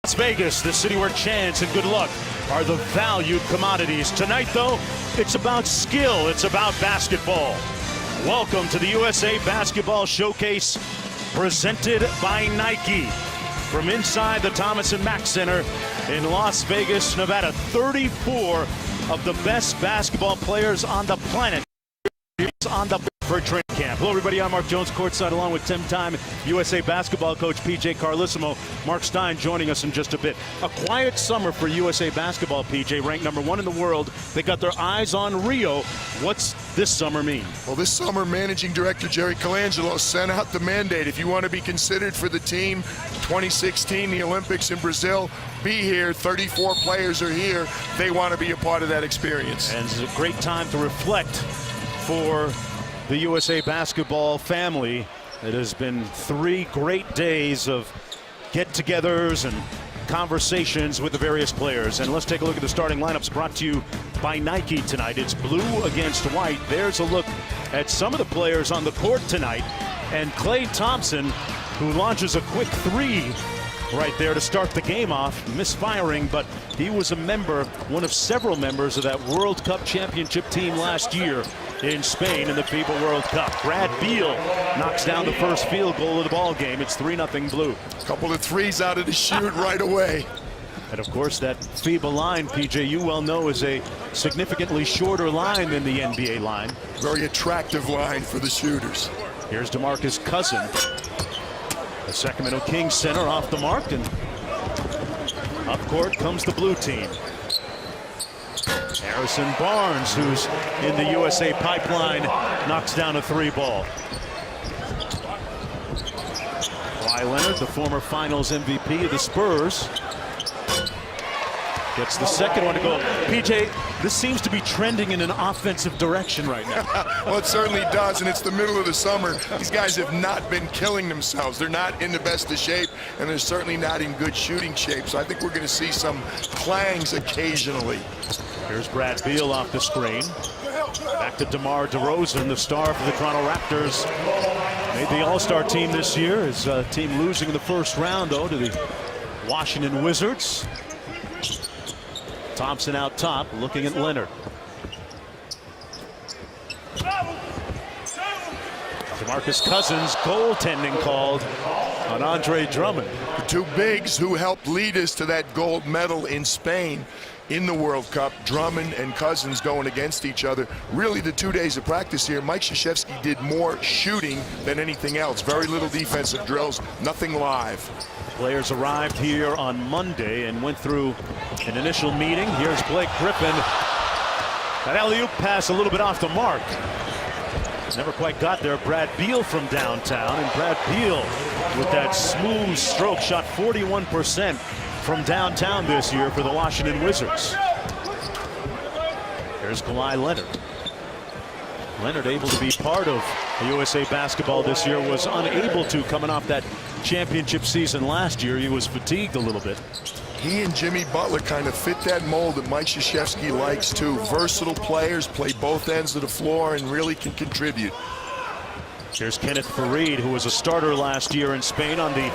Las Vegas, the city where chance and good luck are the valued commodities. Tonight, though, it's about skill. It's about basketball. Welcome to the USA Basketball Showcase, presented by Nike. From inside the Thomas & Mack Center in Las Vegas, Nevada, 34 of the best basketball players on the planet on the for training camp. Hello, everybody. I'm Mark Jones, courtside, along with 10-time USA basketball coach PJ Carlesimo. Mark Stein joining us in just a bit. A quiet summer for USA basketball, PJ, ranked #1 in the world. They got their eyes on Rio. What's this summer mean? Well, this summer, Managing Director Jerry Colangelo sent out the mandate. If you want to be considered for the team, 2016, the Olympics in Brazil, be here. 34 players are here. They want to be a part of that experience. And it's a great time to reflect for the USA basketball family. It has been 3 great days of get-togethers and conversations with the various players. And let's take a look at the starting lineups brought to you by Nike tonight. It's blue against white. There's a look at some of the players on the court tonight. And Klay Thompson, who launches a quick 3 right there to start the game off, misfiring, but he was a member, one of several members of that World Cup championship team last year in Spain in the FIBA World Cup. Brad Beal knocks down the first field goal of the ball game. It's 3-0 blue. A couple of threes out of the shoot right away. And of course, that FIBA line, PJ, you well know, is a significantly shorter line than the NBA line. Very attractive line for the shooters. Here's DeMarcus Cousins. The Sacramento Kings center off the mark, and up court comes the blue team. Harrison Barnes, who's in the USA pipeline, knocks down a 3 ball. Kawhi Leonard, the former finals MVP of the Spurs, gets the second one to go. PJ, this seems to be trending in an offensive direction right now. Well, it certainly does, and it's the middle of the summer. These guys have not been killing themselves. They're not in the best of shape, and they're certainly not in good shooting shape. So I think we're going to see some clangs occasionally. Here's Brad Beal off the screen. Back to DeMar DeRozan, the star for the Toronto Raptors. Made the All-Star team this year. His team losing in the first round, though, to the Washington Wizards. Thompson out top, looking at Leonard. DeMarcus Cousins, goaltending called on Andre Drummond. The 2 bigs who helped lead us to that gold medal in Spain in the World Cup, Drummond and Cousins going against each other. Really, the 2 days of practice here, Mike Krzyzewski did more shooting than anything else. Very little defensive drills, nothing live. Players arrived here on Monday and went through an initial meeting. Here's Blake Griffin. That alley-oop pass a little bit off the mark. Never quite got there. Brad Beal from downtown, and Brad Beal with that smooth stroke shot 41% from downtown this year for the Washington Wizards. Here's Kawhi Leonard. Leonard able to be part of the USA basketball this year, was unable to coming off that championship season last year. He was fatigued a little bit. He and Jimmy Butler kind of fit that mold that Mike Krzyzewski likes too. Versatile players, play both ends of the floor, and really can contribute. Here's Kenneth Faried, who was a starter last year in Spain on the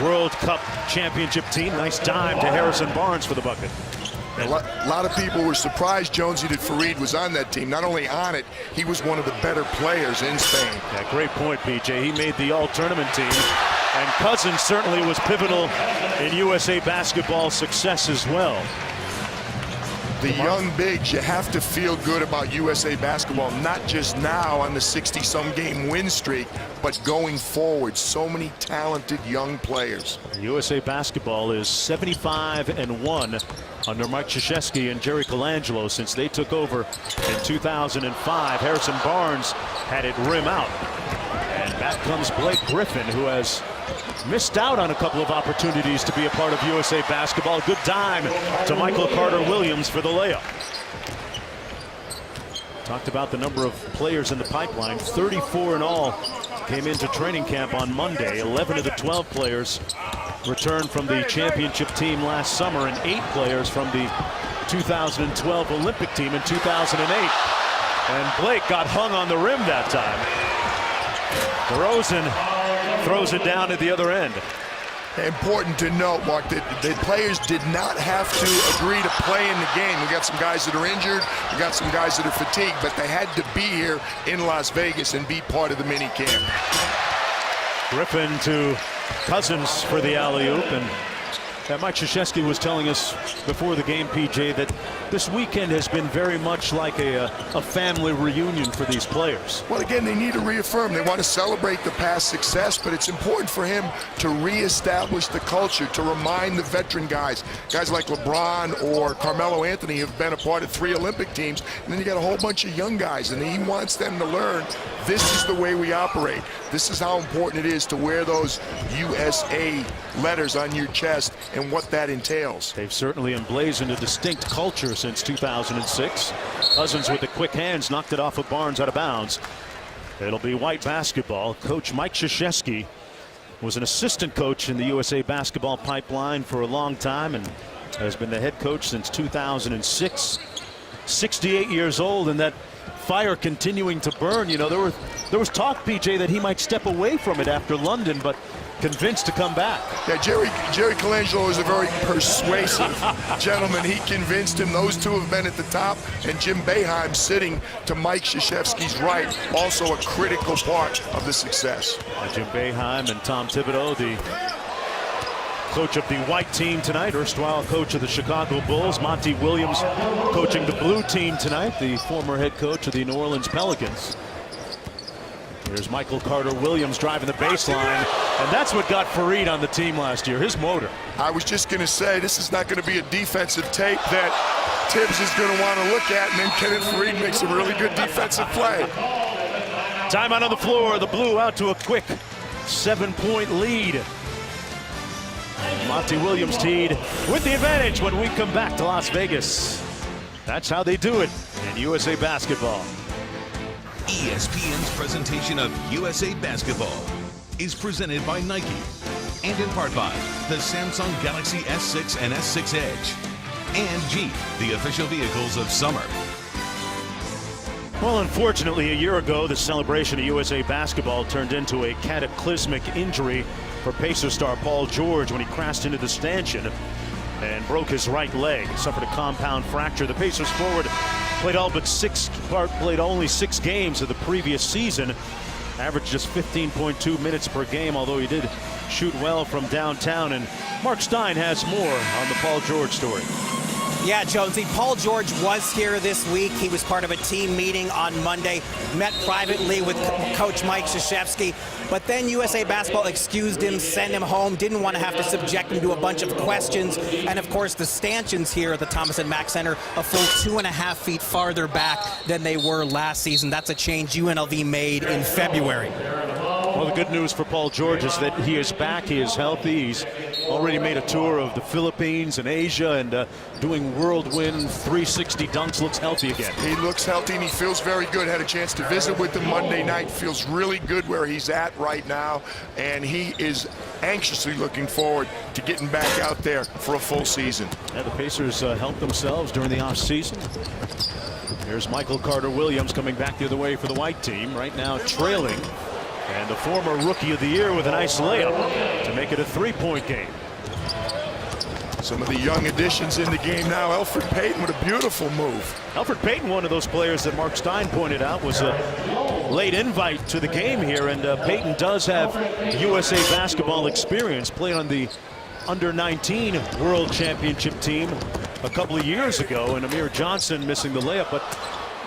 World Cup championship team. Nice dime to Harrison Barnes for the bucket. A lot of people were surprised, Jonesy, that Faried was on that team. Not only on it, he was one of the better players in Spain. Yeah, great point, PJ. He made the all-tournament team. And Cousins certainly was pivotal in USA basketball success as well. The young bigs, you have to feel good about USA basketball, not just now on the 60-some game win streak, but going forward. So many talented young players. USA basketball is 75-1 under Mike Krzyzewski and Jerry Colangelo since they took over in 2005. Harrison Barnes had it rim out. And back comes Blake Griffin, who has missed out on a couple of opportunities to be a part of USA basketball. Good dime to Michael Carter-Williams for the layup. Talked about the number of players in the pipeline. 34 in all came into training camp on Monday. 11 of the 12 players returned from the championship team last summer, and 8 players from the 2012 Olympic team in 2008. And Blake got hung on the rim that time. DeRozan throws it down at the other end. Important to note, Mark, that the players did not have to agree to play in the game. We got some guys that are injured, we got some guys that are fatigued, but they had to be here in Las Vegas and be part of the mini camp. Griffin to Cousins for the alley-oop, and Mike Krzyzewski was telling us before the game, PJ, that this weekend has been very much like a family reunion for these players. Well, again, they need to reaffirm. They want to celebrate the past success, but it's important for him to reestablish the culture, to remind the veteran guys like LeBron or Carmelo Anthony have been a part of 3 Olympic teams, and then you got a whole bunch of young guys, and he wants them to learn this is the way we operate. This is how important it is to wear those USA letters on your chest and what that entails. They've certainly emblazoned a distinct culture since 2006. Cousins with the quick hands knocked it off of Barnes out of bounds. It'll be white basketball. Coach Mike Krzyzewski was an assistant coach in the USA basketball pipeline for a long time and has been the head coach since 2006. 68 years old, and that fire continuing to burn. You know, there was talk, PJ, that he might step away from it after London, but convinced to come back. Yeah, Jerry Colangelo is a very persuasive gentleman. He convinced him. Those two have been at the top, and Jim Boeheim sitting to Mike Krzyzewski's right, also a critical part of the success. Jim Boeheim and Tom Thibodeau, the coach of the white team tonight, erstwhile coach of the Chicago Bulls. Monty Williams coaching the blue team tonight, the former head coach of the New Orleans Pelicans. Here's Michael Carter Williams driving the baseline, and that's what got Fareed on the team last year, his motor. I was just going to say, this is not going to be a defensive tape that Tibbs is going to want to look at, and then Kenneth Fareed makes a really good defensive play. Timeout on the floor, the Blue out to a quick 7-point lead. Monty Williams teed with the advantage when we come back to Las Vegas. That's how they do it in USA Basketball. ESPN's presentation of USA Basketball is presented by Nike and in part by the Samsung Galaxy S6 and S6 Edge and Jeep, the official vehicles of summer. Well, unfortunately, a year ago, the celebration of USA Basketball turned into a cataclysmic injury for Pacer star Paul George when he crashed into the stanchion and broke his right leg. He suffered a compound fracture. The Pacers forward played only 6 games of the previous season, averaged just 15.2 minutes per game, although he did shoot well from downtown. And Mark Stein has more on the Paul George story. Yeah, Jonesy, Paul George was here this week. He was part of a team meeting on Monday, met privately with Coach Mike Krzyzewski, but then USA Basketball excused him, sent him home, didn't want to have to subject him to a bunch of questions. And of course, the stanchions here at the Thomas & Mack Center a full 2.5 feet farther back than they were last season. That's a change UNLV made in February. Well, the good news for Paul George is that he is back, he is healthy, he's already made a tour of the Philippines and Asia and doing whirlwind 360 dunks, looks healthy again. He looks healthy and he feels very good. Had a chance to visit with him Monday night, feels really good where he's at right now, and he is anxiously looking forward to getting back out there for a full season. Yeah, the Pacers helped themselves during the offseason. Here's Michael Carter Williams coming back the other way for the white team, right now trailing. And the former Rookie of the Year with a nice layup to make it a 3-point game. Some of the young additions in the game now. Elfrid Payton with a beautiful move. Elfrid Payton, one of those players that Mark Stein pointed out was a late invite to the game here. And Payton does have USA Basketball experience, played on the Under-19 World Championship team a couple of years ago, and Amir Johnson missing the layup. But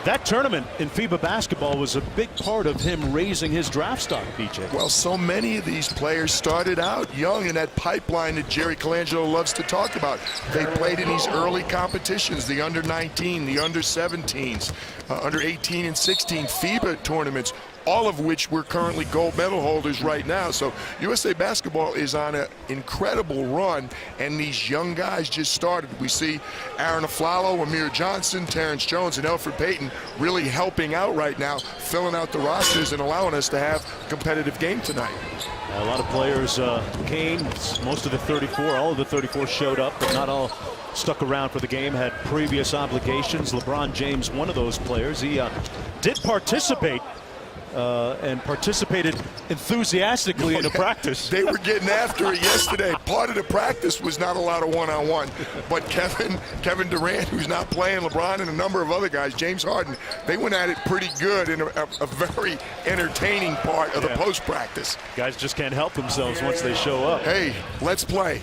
that tournament in FIBA basketball was a big part of him raising his draft stock, BJ. Well, so many of these players started out young in that pipeline that Jerry Colangelo loves to talk about. They played in these early competitions, the under-19, the under-17s, under-18 and 16 FIBA tournaments, all of which we're currently gold medal holders right now. So USA Basketball is on an incredible run, and these young guys just started. We see Aaron Aflalo, Amir Johnson, Terrence Jones, and Elfrid Payton really helping out right now, filling out the rosters and allowing us to have a competitive game tonight. A lot of players came, most of the 34, all of the 34 showed up, but not all stuck around for the game, had previous obligations. LeBron James, one of those players. He did participate and participated enthusiastically in a practice. They were getting after it yesterday. Part of the practice was not a lot of one-on-one, but Kevin Durant, who's not playing, LeBron, and a number of other guys, James Harden, they went at it pretty good in a very entertaining part of the post-practice. Guys just can't help themselves once they show up. Hey, let's play.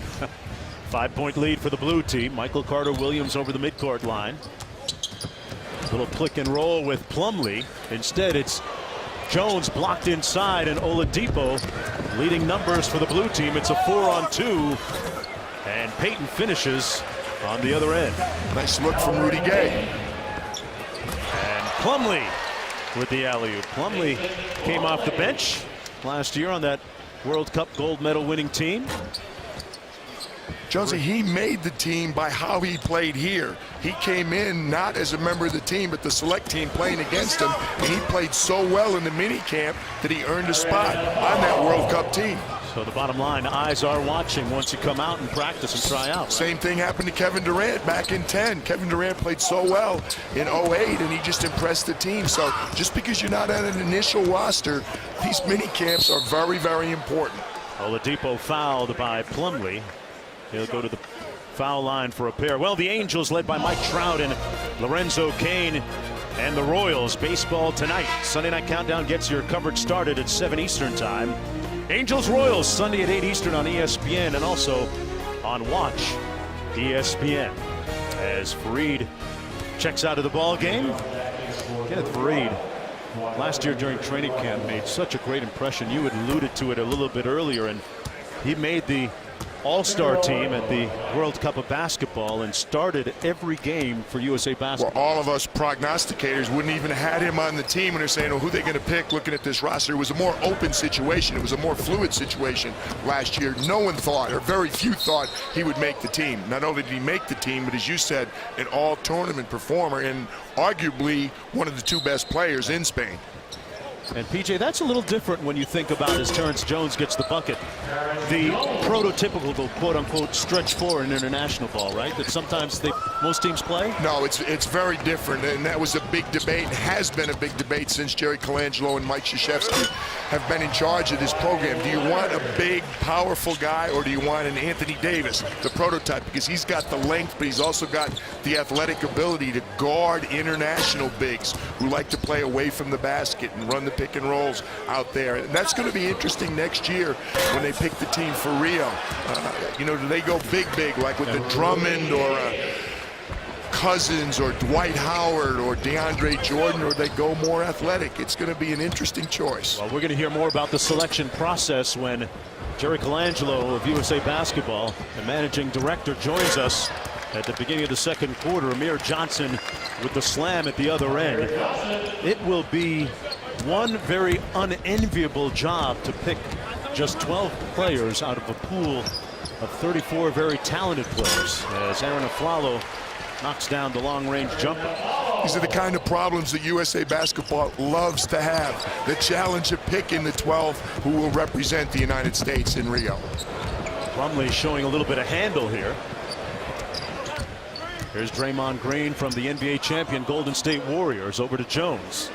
5-point lead for the blue team. Michael Carter-Williams over the midcourt line. Little click and roll with Plumlee. Instead, it's Jones blocked inside, and Oladipo leading numbers for the blue team. It's a 4-on-2, and Payton finishes on the other end. Nice look from Rudy Gay. And Plumlee with the alley-oop. Plumlee came off the bench last year on that World Cup gold medal winning team. Jonesy, he made the team by how he played here. He came in not as a member of the team, but the select team playing against him, and he played so well in the mini camp that he earned a spot on that World Cup team. So the bottom line, eyes are watching once you come out and practice and try out. Same thing happened to Kevin Durant back in 10. Kevin Durant played so well in 08, and he just impressed the team. So just because you're not on an initial roster, these mini camps are very, very important. Oladipo fouled by Plumlee. He'll go to the foul line for a pair. Well, the Angels, led by Mike Trout and Lorenzo Cain, and the Royals. Baseball tonight. Sunday Night Countdown gets your coverage started at 7 Eastern time. Angels-Royals Sunday at 8 Eastern on ESPN, and also on Watch ESPN. As Fareed checks out of the ball game. Kenneth Fareed, last year during training camp, made such a great impression. You had alluded to it a little bit earlier, and he made the All-Star team at the World Cup of Basketball and started every game for USA Basketball. Well, all of us prognosticators wouldn't even have had him on the team, and they're saying, oh, who are they going to pick looking at this roster? It was a more open situation. It was a more fluid situation last year. No one thought, or very few thought, he would make the team. Not only did he make the team, but as you said, an all-tournament performer and arguably one of the two best players in Spain. And PJ, that's a little different when you think about as Terrence Jones gets the bucket. The prototypical quote-unquote stretch four in international ball, right? That sometimes most teams play? No, it's very different, and that was a big debate, and has been a big debate since Jerry Colangelo and Mike Krzyzewski have been in charge of this program. Do you want a big, powerful guy, or do you want an Anthony Davis, the prototype? Because he's got the length, but he's also got the athletic ability to guard international bigs who like to play away from the basket and run the pick and rolls out there. And that's going to be interesting next year when they pick the team for Rio. You know, do they go big like with the Drummond or Cousins or Dwight Howard or DeAndre Jordan, or they go more athletic? It's going to be an interesting choice. Well, we're going to hear more about the selection process when Jerry Colangelo of USA Basketball, the managing director, joins us at the beginning of the second quarter. Amir Johnson with the slam at the other end. It will be one very unenviable job to pick just 12 players out of a pool of 34 very talented players, as Aaron Aflalo knocks down the long-range jumper. These are the kind of problems that USA Basketball loves to have. The challenge of picking the 12 who will represent the United States in Rio. Plumlee showing a little bit of handle here. Here's Draymond Green from the NBA champion Golden State Warriors over to Jones.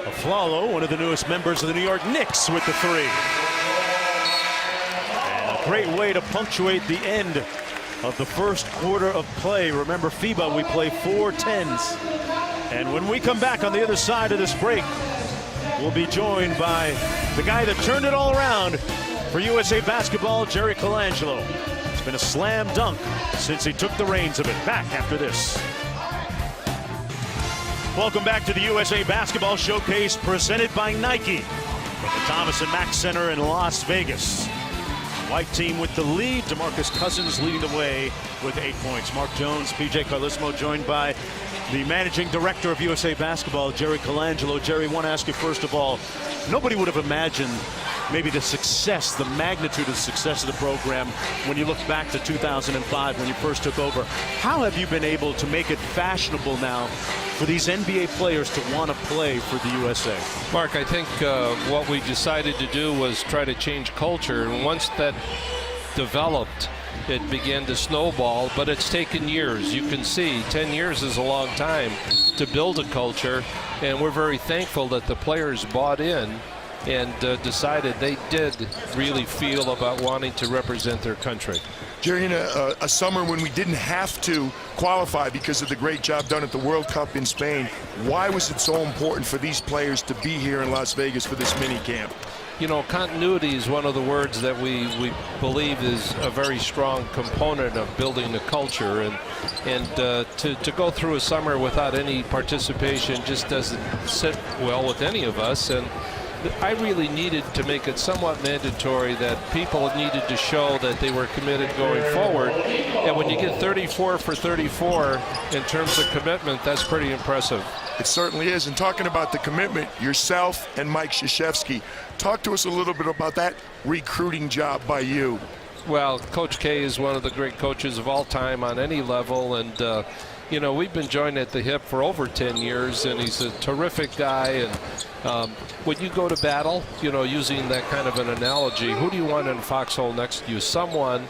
Aflalo, one of the newest members of the New York Knicks, with the three. And a great way to punctuate the end of the first quarter of play. Remember, FIBA, we play 4 10s. And when we come back on the other side of this break, we'll be joined by the guy that turned it all around for USA Basketball, Jerry Colangelo. It's been a slam dunk since he took the reins of it. Back after this. Welcome back to the USA Basketball Showcase presented by Nike from the Thomas & Mack Center in Las Vegas. White team with the lead. DeMarcus Cousins leading the way with 8 points. Mark Jones, PJ Carlesimo joined by the managing director of USA Basketball, Jerry Colangelo. Jerry, I want to ask you first of all, nobody would have imagined maybe the success, the magnitude of the success of the program when you look back to 2005 when you first took over. How have you been able to make it fashionable now for these NBA players to want to play for the USA? Mark, I think what we decided to do was try to change culture, and once that developed, it began to snowball, but it's taken years. You can see 10 years is a long time to build a culture, and we're very thankful that the players bought in and decided they did really feel about wanting to represent their country. Jerry, in a summer when we didn't have to qualify because of the great job done at the World Cup in Spain, why was it so important for these players to be here in Las Vegas for this mini camp? You know, continuity is one of the words that we believe is a very strong component of building a culture, and to go through a summer without any participation just doesn't sit well with any of us. And I really needed to make it somewhat mandatory that people needed to show that they were committed going forward. And when you get 34 for 34 in terms of commitment, that's pretty impressive. It certainly is. And talking about the commitment, yourself and Mike Krzyzewski, talk to us a little bit about that recruiting job by you. Well, Coach K is one of the great coaches of all time on any level, and you know, we've been joined at the hip for over 10 years, and he's a terrific guy. And when you go to battle, you know, using that kind of an analogy, who do you want in a foxhole next to you? Someone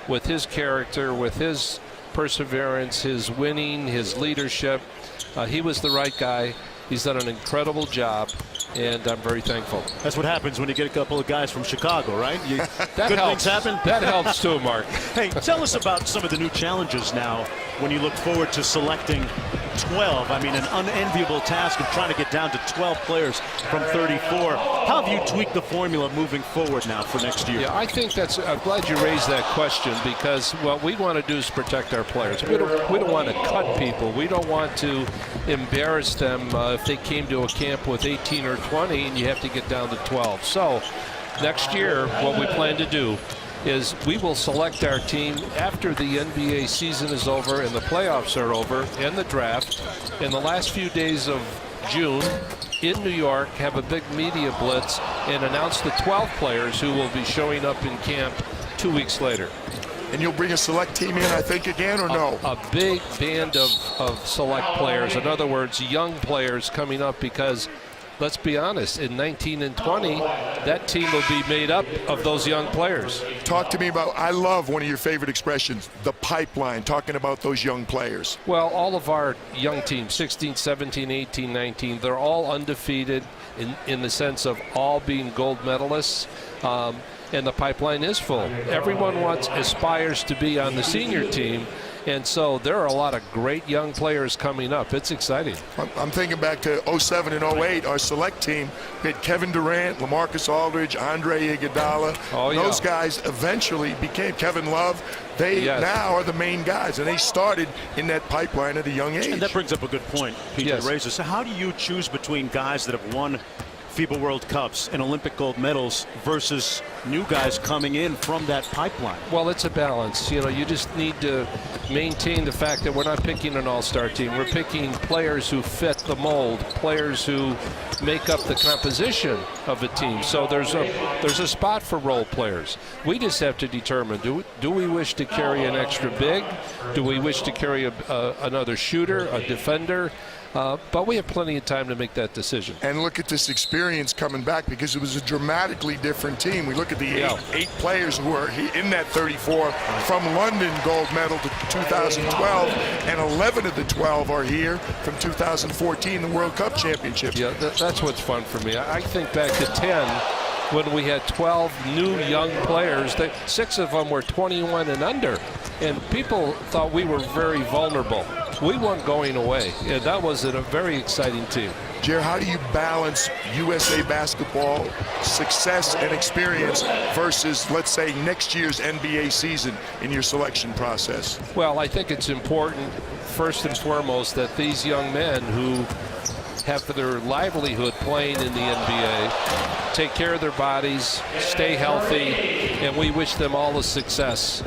with his character, with his perseverance, his winning, his leadership. He was the right guy. He's done an incredible job, and I'm very thankful. That's what happens when you get a couple of guys from Chicago, right? That good helps. things happen. That helps too, Mark. Hey, tell us about some of the new challenges now when you look forward to selecting 12. I mean, an unenviable task of trying to get down to 12 players from 34. How have you tweaked the formula moving forward now for next year? Yeah, I think that's, I'm glad you raised that question, because what we want to do is protect our players. We don't want to cut people. We don't want to embarrass them if they came to a camp with 18 or 20 and you have to get down to 12. So next year, what we plan to do is we will select our team after the NBA season is over and the playoffs are over and the draft. In the last few days of June in New York, have a big media blitz and announce the 12 players who will be showing up in camp 2 weeks later. And you'll bring a select team in, I think, again, or no? A big band of select players. In other words, young players coming up, because let's be honest, in 19 and 20, that team will be made up of those young players. Talk to me about, I love one of your favorite expressions, the pipeline, talking about those young players. Well, all of our young teams, 16, 17, 18, 19, they're all undefeated in the sense of all being gold medalists. And the pipeline is full. Everyone aspires to be on the senior team. And so there are a lot of great young players coming up. It's exciting. I'm thinking back to 07 and 08, our select team had Kevin Durant, LaMarcus Aldridge, Andre Iguodala. Oh, yeah. Those guys eventually became Kevin Love. They now are the main guys, and they started in that pipeline at a young age. And that brings up a good point, Pete raises. So how do you choose between guys that have won FIBA World Cups and Olympic gold medals versus new guys coming in from that pipeline? Well, it's a balance. You know, you just need to maintain the fact that we're not picking an all-star team. We're picking players who fit the mold, players who make up the composition of a team. So there's a spot for role players. We just have to determine, do we wish to carry an extra big? Do we wish to carry another shooter, a defender? But we have plenty of time to make that decision. And look at this experience coming back, because it was a dramatically different team. We look at the eight players who are in that 34 from London gold medal to 2012, and 11 of the 12 are here from 2014, the World Cup championship. Yeah, that's what's fun for me. I think back to 10 when we had 12 new young players. 6 of them were 21 and under, and people thought we were very vulnerable. We weren't going away, and that was a very exciting team. Jer, how do you balance USA basketball success and experience versus, let's say, next year's NBA season in your selection process? Well, I think it's important, first and foremost, that these young men who have their livelihood playing in the NBA take care of their bodies, stay healthy, and we wish them all the success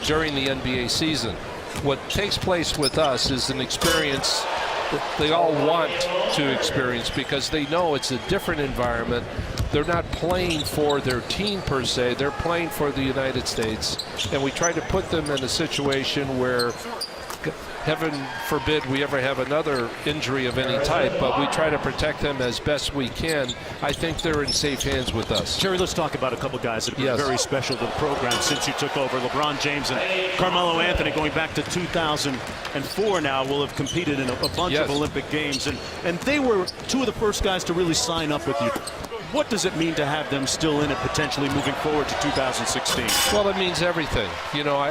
during the NBA season. What takes place with us is an experience that they all want to experience, because they know it's a different environment. They're not playing for their team per se, they're playing for the United States. And we try to put them in a situation where heaven forbid we ever have another injury of any type, but we try to protect them as best we can. I think they're in safe hands with us. Jerry, let's talk about a couple guys that have been Yes. very special to the program since you took over. LeBron James and Carmelo Anthony, going back to 2004 now, will have competed in a bunch Yes. of Olympic Games. And they were two of the first guys to really sign up with you. What does it mean to have them still in it, potentially moving forward to 2016? Well, it means everything. You know,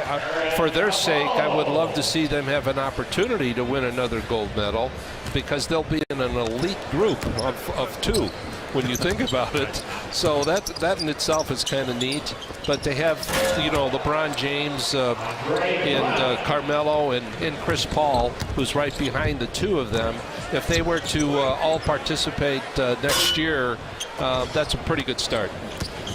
for their sake, I would love to see them have an opportunity to win another gold medal, because they'll be in an elite group of two when you think about it. So that in itself is kind of neat. But they have, you know, LeBron James and Carmelo and Chris Paul, who's right behind the two of them. If they were to all participate next year, that's a pretty good start.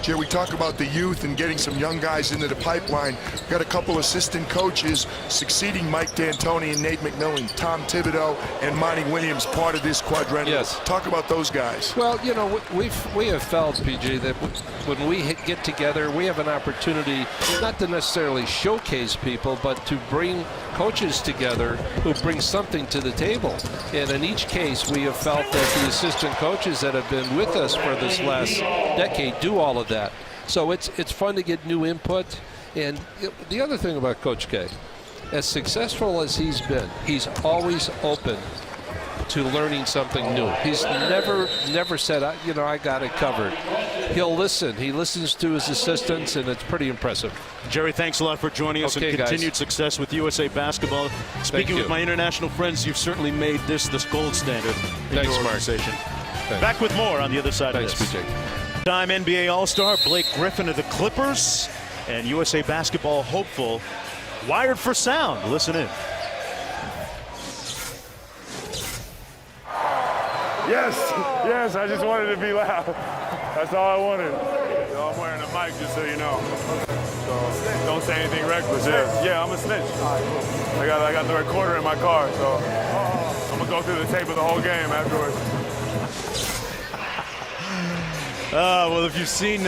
Jay, we talk about the youth and getting some young guys into the pipeline. We've got a couple assistant coaches succeeding Mike D'Antoni and Nate McMillan, Tom Thibodeau and Monty Williams, part of this quadrennial. Yes. Talk about those guys. Well, you know, we have felt, PJ, that when we get together, we have an opportunity not to necessarily showcase people, but to bring coaches together who bring something to the table. And in each case, we have felt that the assistant coaches that have been with us for this last decade do all of that. So it's fun to get new input. And the other thing about Coach K, as successful as he's been, he's always open to learning something new. He's never said, you know, I got it covered. He'll listen. He listens to his assistants, and it's pretty impressive. Jerry, thanks a lot for joining us, Okay, and continued guys. success with USA Basketball. Speaking you. with my international friends, you've certainly made this gold standard in Thanks, your Mark. organization. Thanks. Back with more on the other side Thanks, of this. PJ. Time NBA All-Star Blake Griffin of the Clippers and USA Basketball hopeful Wired for Sound. Listen in. Yes, I just wanted to be loud. That's all I wanted. You know, I'm wearing a mic, just so you know. So don't say anything reckless. Yeah, I'm a snitch. I got the recorder in my car, so I'm gonna go through the tape of the whole game afterwards. Well, if you've seen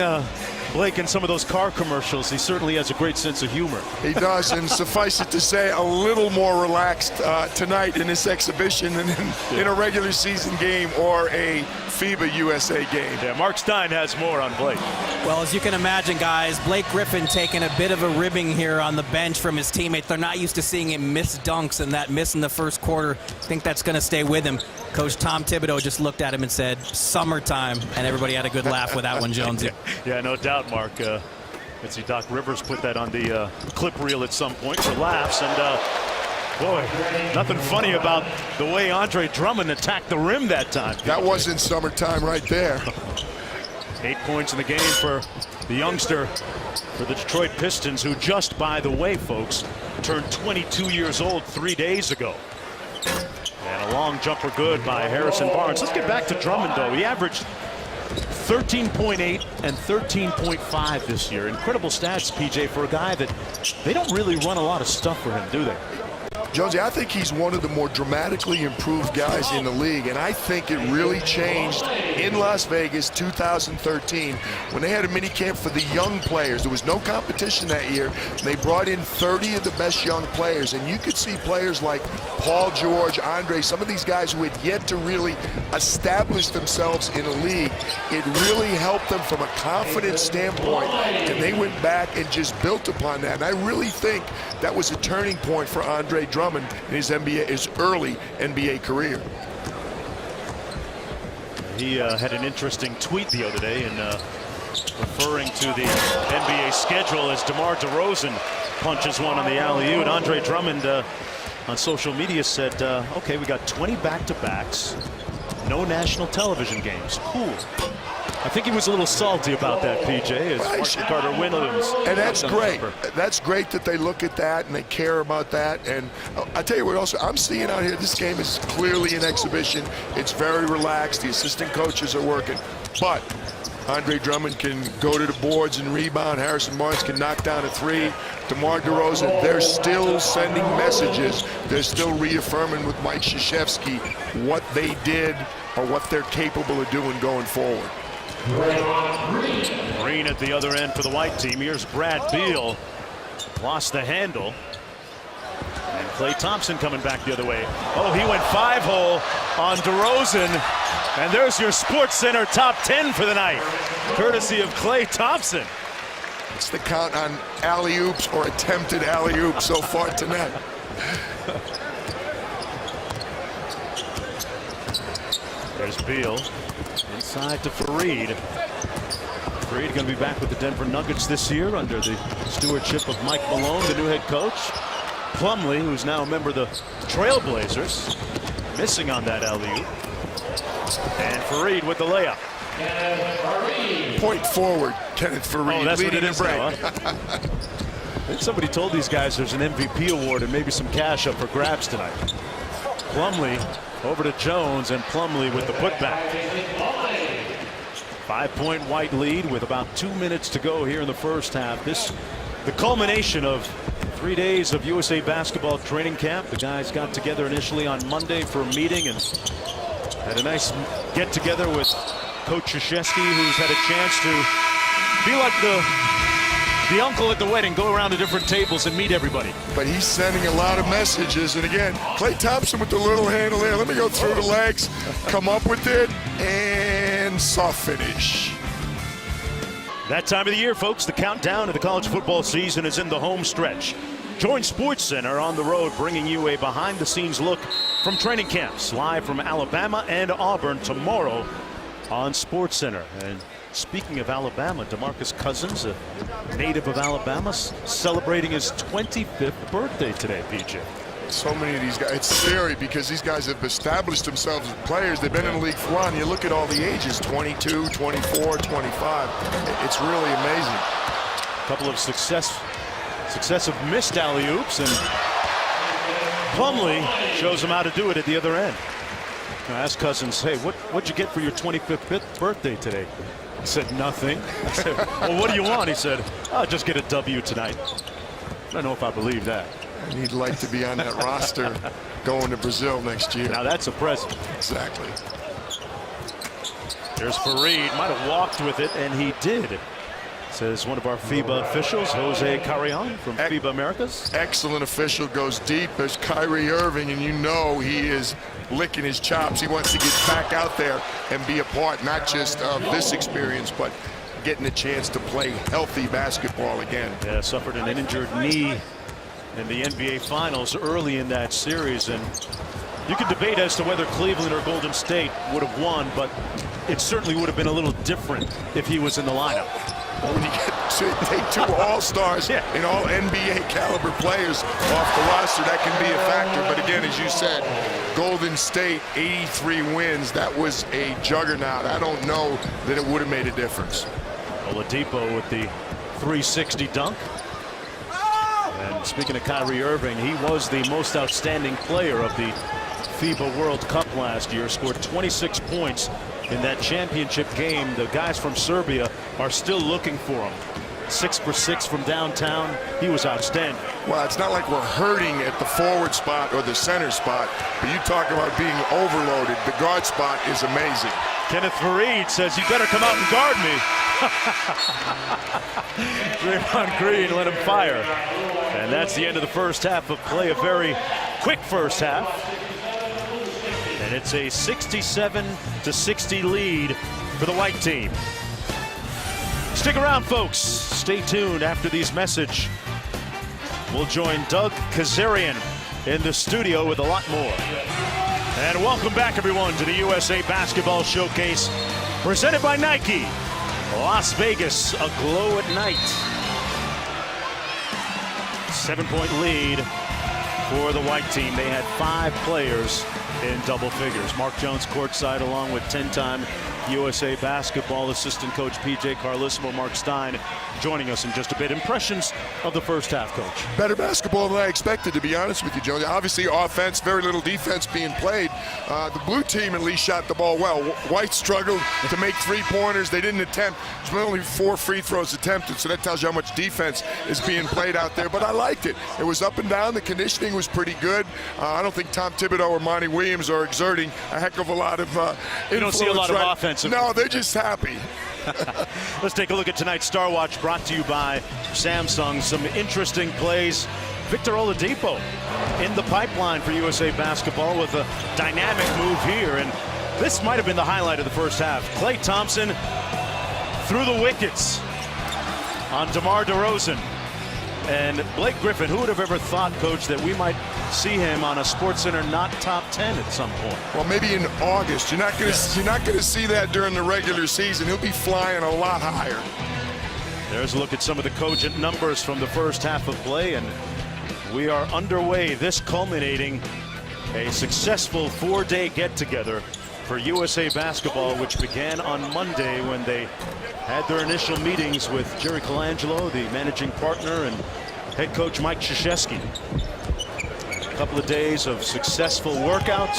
Blake in some of those car commercials, he certainly has a great sense of humor. He does, and suffice it to say, a little more relaxed tonight in this exhibition than in a regular season game or a FIBA USA game. Yeah, Mark Stein has more on Blake. Well, as you can imagine, guys, Blake Griffin taking a bit of a ribbing here on the bench from his teammates. They're not used to seeing him miss dunks, and that miss in the first quarter, I think that's going to stay with him. Coach Tom Thibodeau just looked at him and said, summertime, and everybody had a good laugh with that one, Jonesy. Yeah, no doubt, Mark. Let's see, Doc Rivers put that on the clip reel at some point for laughs, and boy, nothing funny about the way Andre Drummond attacked the rim that time. That wasn't summertime right there. 8 points in the game for the youngster for the Detroit Pistons, who just, by the way, folks, turned 22 years old 3 days ago. And a long jumper good by Harrison Barnes. Let's get back to Drummond, though. He averaged 13.8 and 13.5 this year. Incredible stats, PJ, for a guy that they don't really run a lot of stuff for him, do they? Jonesy, I think he's one of the more dramatically improved guys in the league, and I think it really changed in Las Vegas 2013 when they had a mini camp for the young players. There was no competition that year, and they brought in 30 of the best young players, and you could see players like Paul George, Andre, some of these guys who had yet to really establish themselves in a league. It really helped them from a confidence standpoint, and they went back and just built upon that. And I really think that was a turning point for Andre Drummond in his early NBA career. He had an interesting tweet the other day in referring to the NBA schedule as DeMar DeRozan punches one on the alley-oop. And Andre Drummond on social media said, okay, we got 20 back-to-backs, no national television games. Cool. I think he was a little salty about that, PJ, as Martin Carter Williams. And that's great. That's great that they look at that and they care about that. And I tell you what else I'm seeing out here, this game is clearly an exhibition. It's very relaxed. The assistant coaches are working. But Andre Drummond can go to the boards and rebound. Harrison Barnes can knock down a three. DeMar DeRozan, they're still sending messages. They're still reaffirming with Mike Krzyzewski what they did or what they're capable of doing going forward. Green at the other end for the white team. Here's Brad Beal. Lost the handle. And Klay Thompson coming back the other way. Oh, he went 5-hole on DeRozan. And there's your Sports Center top 10 for the night, courtesy of Klay Thompson. It's the count on alley-oops or attempted alley-oops so far tonight. There's Beal inside to Fareed. Fareed going to be back with the Denver Nuggets this year under the stewardship of Mike Malone, the new head coach. Plumlee, who's now a member of the Trailblazers, missing on that alley-oop. And Fareed with the layup. Point forward, Kenneth Fareed. Oh, that's what it leading is the break. now, huh? I think somebody told these guys there's an MVP award and maybe some cash up for grabs tonight. Plumlee over to Jones, and Plumlee with the putback. 5-point White lead with about 2 minutes to go here in the first half. The culmination of 3 days of USA Basketball training camp. The guys got together initially on Monday for a meeting and had a nice get-together with Coach Krzyzewski, who's had a chance to be like the uncle at the wedding, go around to different tables and meet everybody. But he's sending a lot of messages. And again, Klay Thompson with the little handle there. Let me go through the legs, come up with it, and soft finish. That time of the year, folks, the countdown to the college football season is in the home stretch. Join Sports Center on the road, bringing you a behind-the-scenes look from training camps, live from Alabama and Auburn tomorrow on Sports Center. And speaking of Alabama, DeMarcus Cousins, a native of Alabama, celebrating his 25th birthday today, PJ. So many of these guys, it's scary because these guys have established themselves as players. They've been in the league for a while. You look at all the ages, 22, 24, 25. It's really amazing. A couple of successive missed alley-oops, and Plumlee shows him how to do it at the other end. I asked Cousins, hey, what'd you get for your 25th birthday today? He said, nothing. I said, well, what do you want? He said, I'll just get a W tonight. I don't know if I believe that. And he'd like to be on that roster going to Brazil next year. Now that's a present. Exactly. There's Fareed, might have walked with it, and he did. Says one of our FIBA officials, Jose Carrion from FIBA Americas. Excellent official, goes deep. There's Kyrie Irving, and you know he is licking his chops. He wants to get back out there and be a part not just of this experience, but getting a chance to play healthy basketball again. Yeah, suffered an injured knee in the NBA Finals early in that series, and you can debate as to whether Cleveland or Golden State would have won, but it certainly would have been a little different if he was in the lineup. When you take two all-stars and all NBA caliber players off the roster, that can be a factor. But again, as you said, Golden State, 83 wins. That was a juggernaut. I don't know that it would have made a difference. Oladipo with the 360 dunk. And speaking of Kyrie Irving, he was the most outstanding player of the FIBA World Cup last year. Scored 26 points in that championship game. The guys from Serbia are still looking for him. 6 for 6 from downtown. He was outstanding. Well, it's not like we're hurting at the forward spot or the center spot, but you talk about being overloaded. The guard spot is amazing. Kenneth Fareed says, you better come out and guard me. Draymond Green let him fire. And that's the end of the first half of play. A very quick first half. And it's a 67-60 lead for the white team. Stick around, folks. Stay tuned. After these messages, we'll join Doug Kazarian in the studio with a lot more. And welcome back, everyone, to the USA Basketball Showcase presented by Nike. Las Vegas, aglow at night. 7-point lead for the white team. They had 5 players in double figures. Mark Jones courtside along with 10-time USA Basketball assistant coach P.J. Carlissimo. Mark Stein joining us in just a bit. Impressions of the first half, Coach? Better basketball than I expected, to be honest with you, Jones. Obviously, offense, very little defense being played. The blue team at least shot the ball well. White struggled to make three-pointers. They didn't attempt. There's only 4 free throws attempted, so that tells you how much defense is being played out there. But I liked it. It was up and down. The conditioning was pretty good. I don't think Tom Thibodeau or Monty Williams are exerting a heck of a lot of influence. You don't see a lot of offensive. No, they're just happy. Let's take a look at tonight's Star Watch, brought to you by Samsung. Some interesting plays, Victor Oladipo in the pipeline for USA Basketball with a dynamic move here. And this might have been the highlight of the first half. Klay Thompson through the wickets on DeMar DeRozan. And Blake Griffin, who would have ever thought, Coach, that we might see him on a SportsCenter not top 10 at some point? Well, maybe in August. You're not going to see that during the regular season. He'll be flying a lot higher. There's a look at some of the cogent numbers from the first half of play, and we are underway. This culminating a successful 4-day get-together for USA Basketball, which began on Monday when they had their initial meetings with Jerry Colangelo, the managing partner, and head coach Mike Krzyzewski. A couple of days of successful workouts,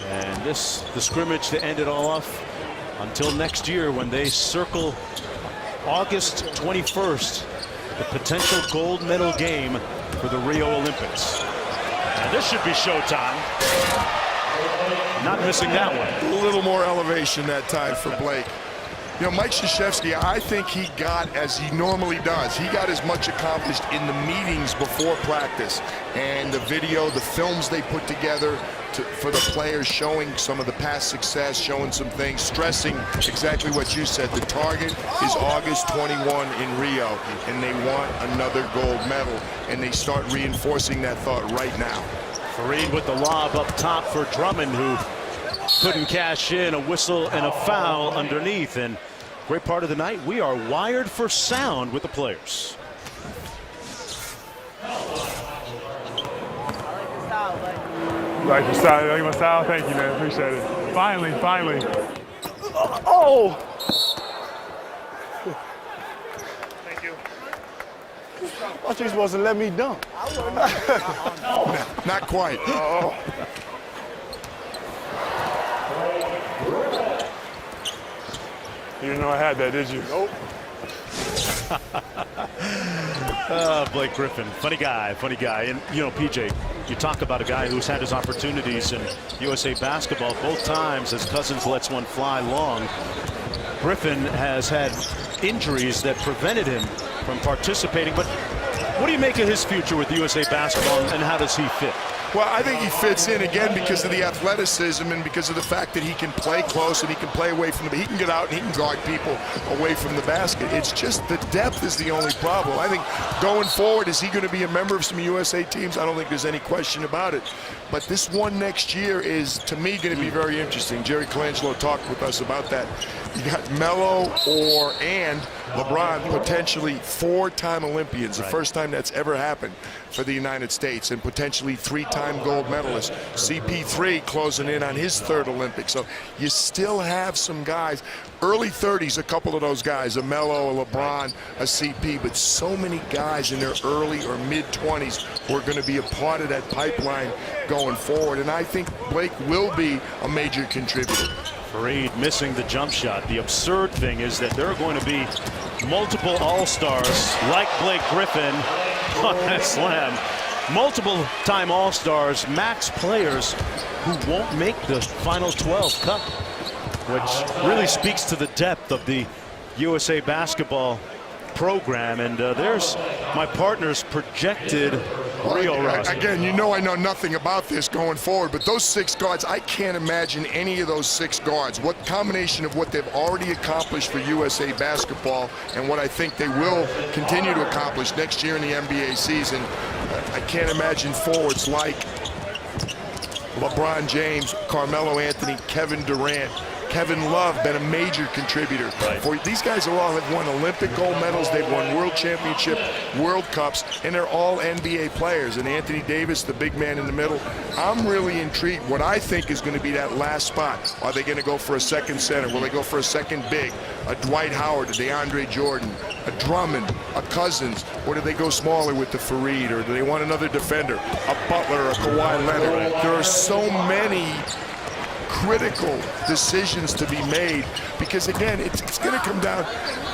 and the scrimmage to end it all off until next year when they circle August 21st, the potential gold medal game for the Rio Olympics. And this should be showtime. Not missing that one. A little more elevation that time for Blake. You know, Mike Krzyzewski, I think he got, as he normally does, he got as much accomplished in the meetings before practice and the video, the films they put together for the players, showing some of the past success, showing some things, stressing exactly what you said. The target is August 21 in Rio, and they want another gold medal, and they start reinforcing that thought right now. Faried with the lob up top for Drummond, who couldn't cash in. A whistle and a foul underneath. And great part of the night, we are wired for sound with the players. Like your style, like my style. Thank you, man. Appreciate it. Finally. Oh! Thank you. I thought you were supposed to let me dunk. Not quite. Oh. You didn't know I had that, did you? Nope. Blake Griffin, funny guy. And, you know, PJ, you talk about a guy who's had his opportunities in USA Basketball both times as Cousins lets one fly long. Griffin has had injuries that prevented him from participating. But what do you make of his future with USA Basketball, and how does he fit? Well, I think he fits in, again, because of the athleticism and because of the fact that he can play close and he can play away from he can get out and he can guard people away from the basket. It's just the depth is the only problem. I think going forward, is he going to be a member of some USA teams? I don't think there's any question about it. But this one next year is, to me, going to be very interesting. Jerry Colangelo talked with us about that. You got Melo and LeBron, potentially 4-time Olympians, the first time that's ever happened for the United States, and potentially 3-time gold medalists. CP3 closing in on his 3rd Olympics. So you still have some guys, early 30s, a couple of those guys, a Melo, a LeBron, a CP, but so many guys in their early or mid-20s who are going to be a part of that pipeline going forward. And I think Blake will be a major contributor. Faried missing the jump shot. The absurd thing is that there are going to be multiple All-Stars like Blake Griffin on that slam. Multiple-time All-Stars, max players who won't make the final 12 cut, which really speaks to the depth of the USA Basketball program. And there's my partner's projected Rio roster. Again, you know I know nothing about this going forward, but those 6 guards, I can't imagine any of those 6 guards. What combination of what they've already accomplished for USA Basketball and what I think they will continue to accomplish next year in the NBA season, I can't imagine forwards like LeBron James, Carmelo Anthony, Kevin Durant, Kevin Love, been a major contributor. For these guys all have won Olympic gold medals, they've won World Championship, World Cups, and they're all NBA players. And Anthony Davis, the big man in the middle, I'm really intrigued. What I think is going to be that last spot. Are they going to go for a second center? Will they go for a second big? A Dwight Howard, a DeAndre Jordan, a Drummond, a Cousins? Or do they go smaller with the Faried? Or do they want another defender? A Butler, a Kawhi Leonard? There are so many critical decisions to be made, because again, it's going to come down.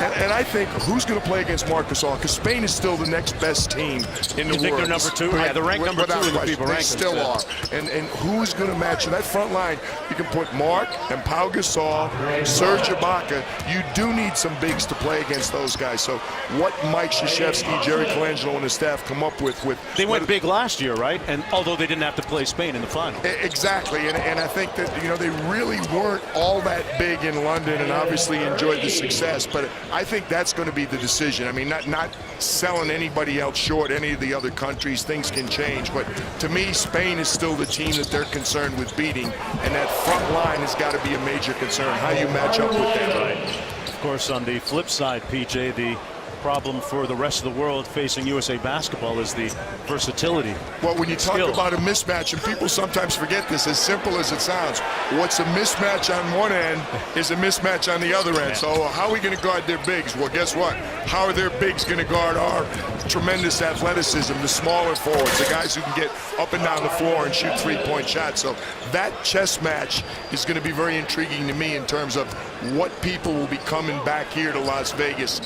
And I think who's going to play against Marcus All? Because Spain is still the next best team in the world. You think they're number 2? Yeah, they're ranked number 2 in the FIBA rankings. They still are. And who's going to match? In that front line, you can put Mark and Pau Gasol, Serge Ibaka. You do need some bigs to play against those guys. So what Mike Krzyzewski, Jerry Colangelo, and his staff come up with they went big last year, right? And although they didn't have to play Spain in the final. Exactly. And I think that, you know, they really weren't all that big in London and obviously enjoyed the success. But I think that's going to be the decision. I mean, not selling anybody else short, any of the other countries. Things can change. But to me, Spain is still the team that they're concerned with beating. And that front line has got to be a major concern. How you match up with them. Right. Of course, on the flip side, PJ, the problem for the rest of the world facing USA basketball is the versatility. Well, when you talk about a mismatch, and people sometimes forget this, as simple as it sounds, what's a mismatch on one end is a mismatch on the other end. So how are we going to guard their bigs? Well, guess what? How are their bigs going to guard our tremendous athleticism, the smaller forwards, the guys who can get up and down the floor and shoot three-point shots? So that chess match is going to be very intriguing to me in terms of what people will be coming back here to Las Vegas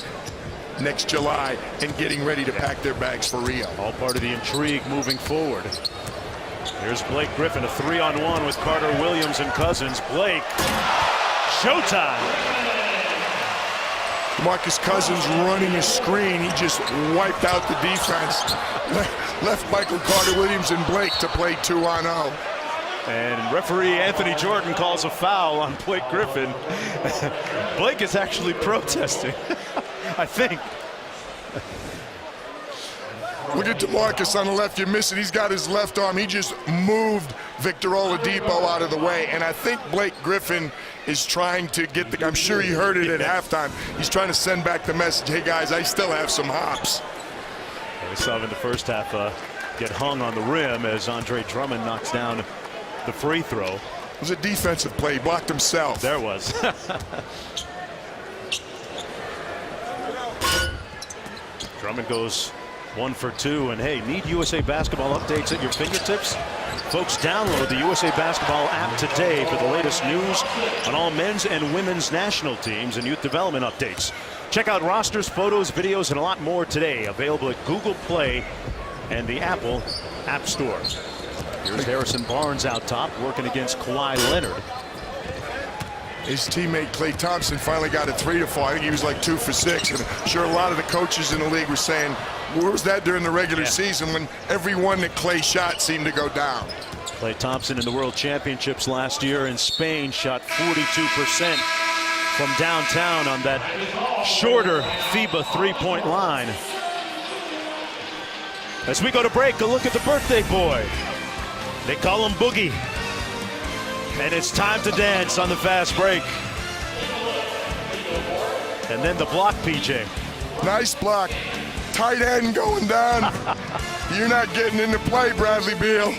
next July and getting ready to pack their bags for Rio. All part of the intrigue moving forward. Here's Blake Griffin, a 3-on-1 with Carter Williams and Cousins. Blake, showtime. Marcus Cousins running a screen. He just wiped out the defense. Left Michael Carter Williams and Blake to play 2-on-0. And referee Anthony Jordan calls a foul on Blake Griffin. Blake is actually protesting. I think. Look at DeMarcus on the left. You're missing. He's got his left arm. He just moved Victor Oladipo out of the way. And I think Blake Griffin is trying to get the, I'm sure he heard it at halftime. He's trying to send back the message, hey guys, I still have some hops. We saw him in the first half get hung on the rim as Andre Drummond knocks down the free throw. It was a defensive play. He blocked himself. There was. Drummond goes 1 for 2, and hey, need USA Basketball updates at your fingertips? Folks, download the USA Basketball app today for the latest news on all men's and women's national teams and youth development updates. Check out rosters, photos, videos, and a lot more today. Available at Google Play and the Apple App Store. Here's Harrison Barnes out top, working against Kawhi Leonard. His teammate Klay Thompson finally got a 3 to fall. I think he was like 2 for 6. And I'm sure a lot of the coaches in the league were saying, where was that during the regular season when every one that Klay shot seemed to go down? Klay Thompson in the World Championships last year in Spain shot 42% from downtown on that shorter FIBA three-point line. As we go to break, a look at the birthday boy. They call him Boogie. And it's time to dance on the fast break. And then the block, PJ. Nice block. Tight end going down. You're not getting into play, Bradley Beal.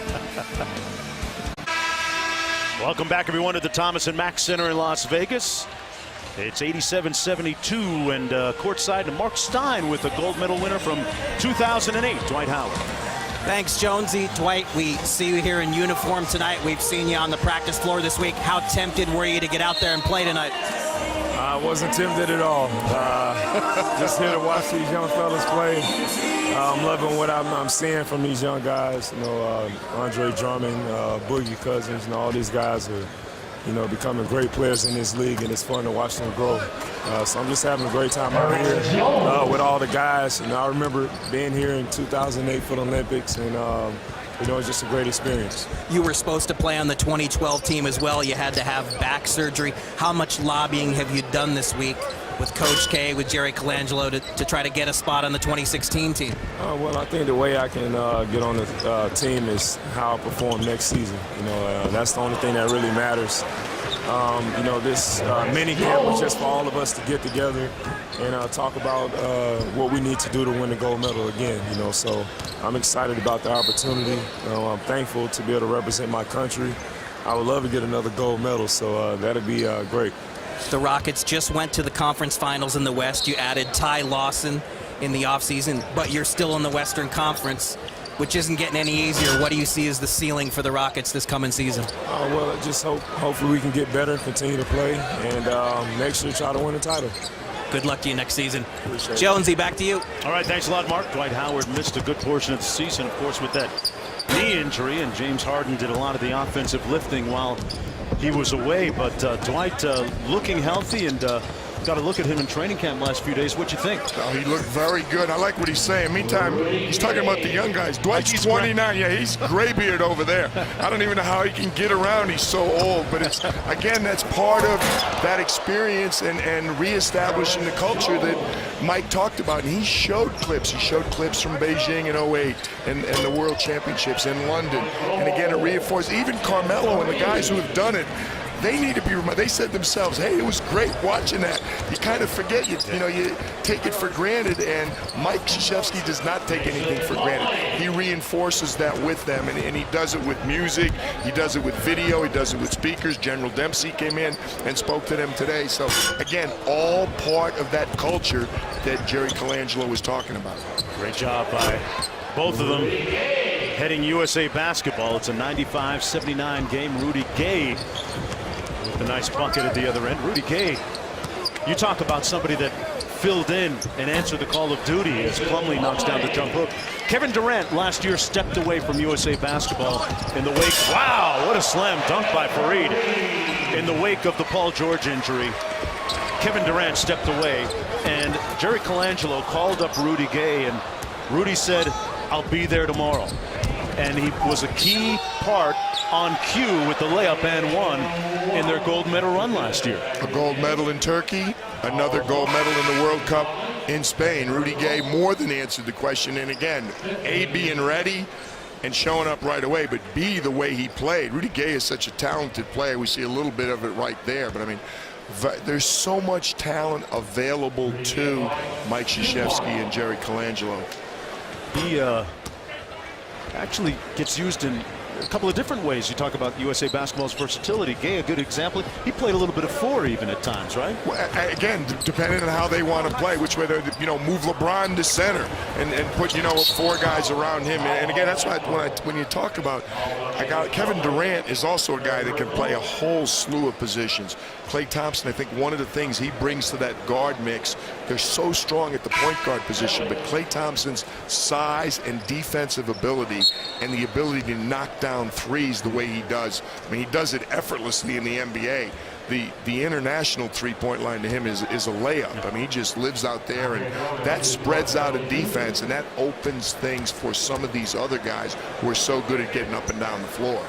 Welcome back, everyone, to the Thomas and Mack Center in Las Vegas. It's 87-72, and courtside to Mark Stein with a gold medal winner from 2008, Dwight Howard. Thanks, Jonesy. Dwight, we see you here in uniform tonight. We've seen you on the practice floor this week. How tempted were you to get out there and play tonight? I wasn't tempted at all. Just here to watch these young fellas play. I'm loving what I'm seeing from these young guys. You know, Andre Drummond, Boogie Cousins, and all these guys are, you know, becoming great players in this league, and it's fun to watch them grow. So I'm just having a great time out here with all the guys. And I remember being here in 2008 for the Olympics, and you know, it's just a great experience. You were supposed to play on the 2012 team as well. You had to have back surgery. How much lobbying have you done this week with Coach K, with Jerry Colangelo to try to get a spot on the 2016 team? Well, I think the way I can get on the team is how I perform next season. You know, that's the only thing that really matters. You know, this mini camp was just for all of us to get together and talk about what we need to do to win the gold medal again. You know, so I'm excited about the opportunity. I'm thankful to be able to represent my country. I would love to get another gold medal, so that'd be great. The Rockets just went to the conference finals in the West. You added Ty Lawson in the offseason, but you're still in the Western Conference, which isn't getting any easier. What do you see as the ceiling for the Rockets this coming season? Well, just hopefully we can get better and continue to play, and next year try to win the title. Good luck to you next season. Jonesy, back to you. All right, thanks a lot, Mark. Dwight Howard missed a good portion of the season, of course, with that knee injury, and James Harden did a lot of the offensive lifting while he was away. But Dwight looking healthy, and got a look at him in training camp last few days. What you think? Oh, he looked very good. I like what he's saying. Meantime, he's talking about the young guys. Dwight's 29. Yeah, he's graybeard over there. I don't even know how he can get around. He's so old. But it's, again, that's part of that experience and reestablishing the culture that Mike talked about. And he showed clips. He showed clips from Beijing in 08 and the World Championships in London. And again, it reinforced even Carmelo and the guys who have done it. They need to be reminded. They said themselves, hey, it was great watching that. You kind of forget, you take it for granted, and Mike Krzyzewski does not take anything for granted. He reinforces that with them, and he does it with music, he does it with video, he does it with speakers. General Dempsey came in and spoke to them today. So, again, all part of that culture that Jerry Colangelo was talking about. Great job by both of them. Heading USA basketball, it's a 95-79 game. Rudy Gay with a nice bucket at the other end. Rudy Gay, you talk about somebody that filled in and answered the call of duty as Plumlee knocks down the jump hook. Kevin Durant last year stepped away from USA basketball in the wake. Wow, what a slam dunk by Fareed. In the wake of the Paul George injury, Kevin Durant stepped away, and Jerry Colangelo called up Rudy Gay, and Rudy said, I'll be there tomorrow. And he was a key part on cue with the layup and one in their gold medal run last year. A gold medal in Turkey, another gold medal in the World Cup in Spain. Rudy Gay more than answered the question. And again, A, being ready and showing up right away, but B, the way he played. Rudy Gay is such a talented player. We see a little bit of it right there. But I mean, there's so much talent available to Mike Krzyzewski and Jerry Colangelo. He actually gets used in a couple of different ways. You talk about USA basketball's versatility. Gay, a good example. He played a little bit of four even at times, right? Well, again, depending on how they want to play, which way they, move LeBron to center and put, four guys around him. And again, that's why when you talk about, Kevin Durant is also a guy that can play a whole slew of positions. Klay Thompson, I think one of the things he brings to that guard mix, they're so strong at the point guard position, but Klay Thompson's size and defensive ability and the ability to knock down threes the way he does. I mean, he does it effortlessly in the NBA. The international three-point line to him is a layup. I mean, he just lives out there, and that spreads out a defense, and that opens things for some of these other guys who are so good at getting up and down the floor.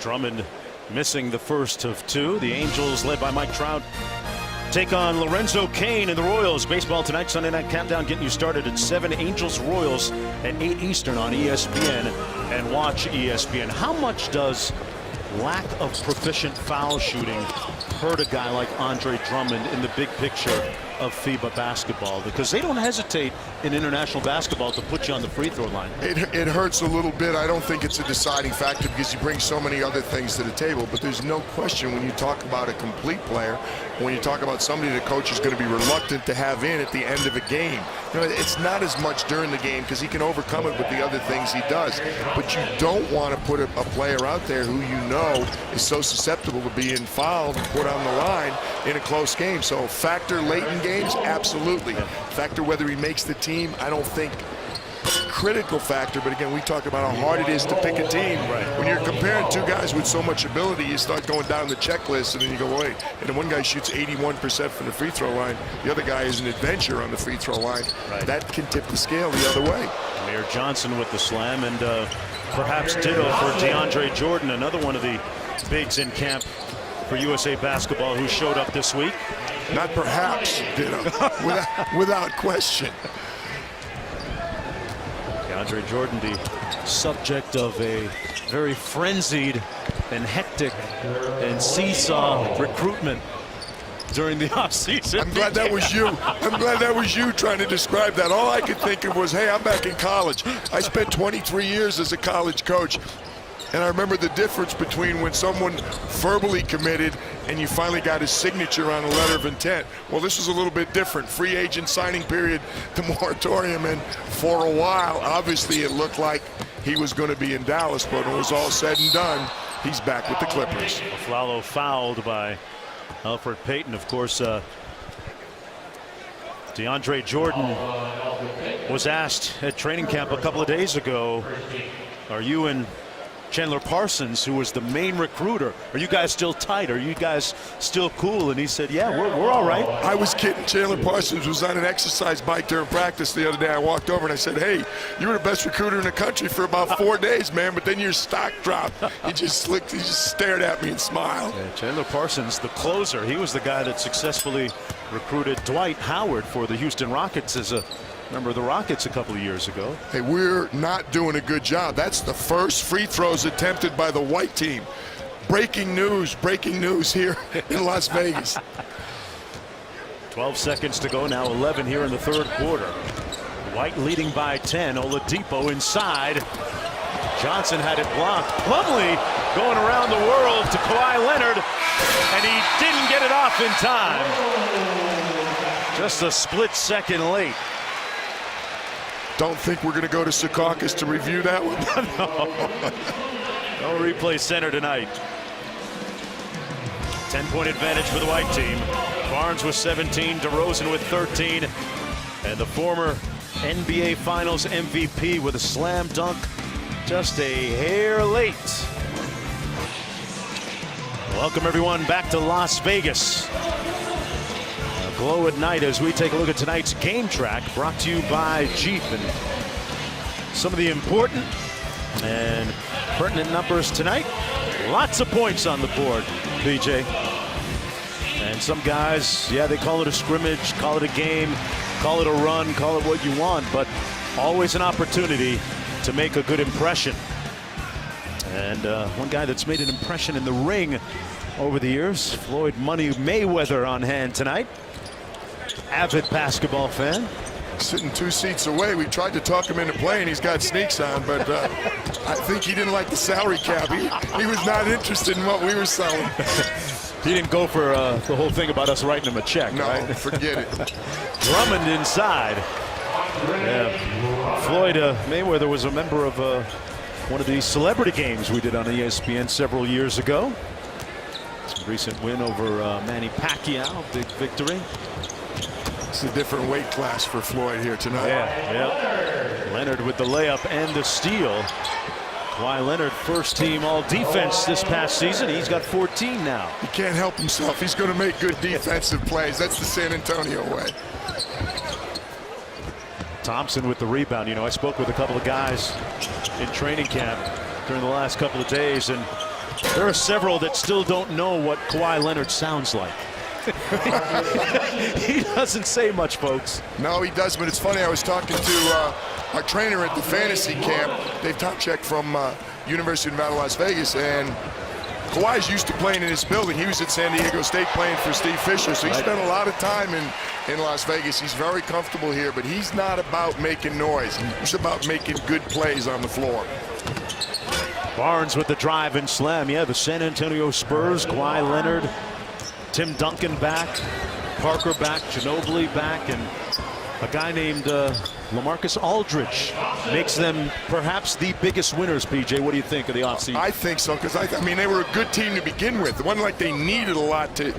Drummond missing the first of two. The Angels, led by Mike Trout, take on Lorenzo Cain and the Royals. Baseball tonight, Sunday Night Countdown getting you started at 7. Angels-Royals at 8 Eastern on ESPN, and watch ESPN. How much does lack of proficient foul shooting hurt a guy like Andre Drummond in the big picture of FIBA basketball? Because they don't hesitate in international basketball to put you on the free throw line. It hurts a little bit. I don't think it's a deciding factor because you bring so many other things to the table. But there's no question when you talk about a complete player, when you talk about somebody the coach is going to be reluctant to have in at the end of a game. It's not as much during the game because he can overcome it with the other things he does. But you don't want to put a player out there who is so susceptible to being fouled and put on the line in a close game. So factor late in games, absolutely. Factor whether he makes the team, I don't think critical factor, but again, we talk about how hard it is to pick a team. Right. When you're comparing two guys with so much ability, you start going down the checklist, and then you go, wait, and then one guy shoots 81% from the free throw line, the other guy is an adventure on the free throw line. Right. That can tip the scale the other way. Amir Johnson with the slam, and perhaps ditto for DeAndre Jordan, another one of the bigs in camp for USA basketball who showed up this week. Not perhaps, ditto, without question. DeAndre Jordan, the subject of a very frenzied and hectic and seesaw recruitment during the offseason. I'm glad that was you. I'm glad that was you trying to describe that. All I could think of was, hey, I'm back in college. I spent 23 years as a college coach. And I remember the difference between when someone verbally committed and you finally got his signature on a letter of intent. Well, this was a little bit different. Free agent signing period, the moratorium, and for a while, obviously it looked like he was going to be in Dallas, but when it was all said and done, he's back with the Clippers. Afflalo fouled by Elfrid Payton. Of course, DeAndre Jordan was asked at training camp a couple of days ago, are you and Chandler Parsons, who was the main recruiter, are you guys still tight? Are you guys still cool? And he said, yeah, we're all right. I was kidding. Chandler Parsons was on an exercise bike during practice the other day. I walked over and I said, hey, you were the best recruiter in the country for about 4 days, man, but then your stock dropped. He just stared at me and smiled. Yeah, Chandler Parsons, the closer, he was the guy that successfully recruited Dwight Howard for the Houston Rockets as a member of the Rockets a couple of years ago. Hey, we're not doing a good job. That's the first free throws attempted by the white team. Breaking news here in Las Vegas. 12 seconds to go now, 11 here in the third quarter. White leading by 10. Oladipo inside. Johnson had it blocked. Plumlee going around the world to Kawhi Leonard, and he didn't get it off in time. Just a split second late. Don't think we're going to go to Secaucus to review that one. No replay center tonight. 10-point advantage for the white team. Barnes with 17, DeRozan with 13, and the former NBA Finals MVP with a slam dunk just a hair late. Welcome everyone back to Las Vegas. A glow at night as we take a look at tonight's game track, brought to you by Jeep. And some of the important and pertinent numbers tonight. Lots of points on the board, PJ. And some guys, yeah, they call it a scrimmage, call it a game, call it a run, call it what you want, but always an opportunity to make a good impression. And one guy that's made an impression in the ring over the years, Floyd Money Mayweather on hand tonight. Avid basketball fan. Sitting 2 seats away. We tried to talk him into playing. He's got sneaks on, but I think he didn't like the salary cap. He was not interested in what we were selling. He didn't go for the whole thing about us writing him a check. No, right? forget it. Drummond inside. Yeah. Floyd Mayweather was a member of one of the celebrity games we did on ESPN several years ago. Recent win over Manny Pacquiao, big victory. It's a different weight class for Floyd here tonight. Yeah. Leonard with the layup and the steal. Kawhi Leonard, first team all defense this past season. He's got 14 now. He can't help himself. He's going to make good defensive plays. That's the San Antonio way. Thompson with the rebound. You know, I spoke with a couple of guys in training camp during the last couple of days, and there are several that still don't know what Kawhi Leonard sounds like. He doesn't say much, folks. No, he does, but it's funny. I was talking to our trainer at the fantasy camp, Dave Tomczyk from University of Nevada, Las Vegas, and Kawhi's used to playing in his building. He was at San Diego State playing for Steve Fisher, so he spent a lot of time in Las Vegas. He's very comfortable here, but he's not about making noise. He's about making good plays on the floor. Barnes with the drive and slam. Yeah, the San Antonio Spurs, Kawhi Leonard, Tim Duncan back, Parker back, Ginobili back, and a guy named LaMarcus Aldridge makes them perhaps the biggest winners, PJ. What do you think of the offseason? I think so, because I mean, they were a good team to begin with. It wasn't like they needed a lot to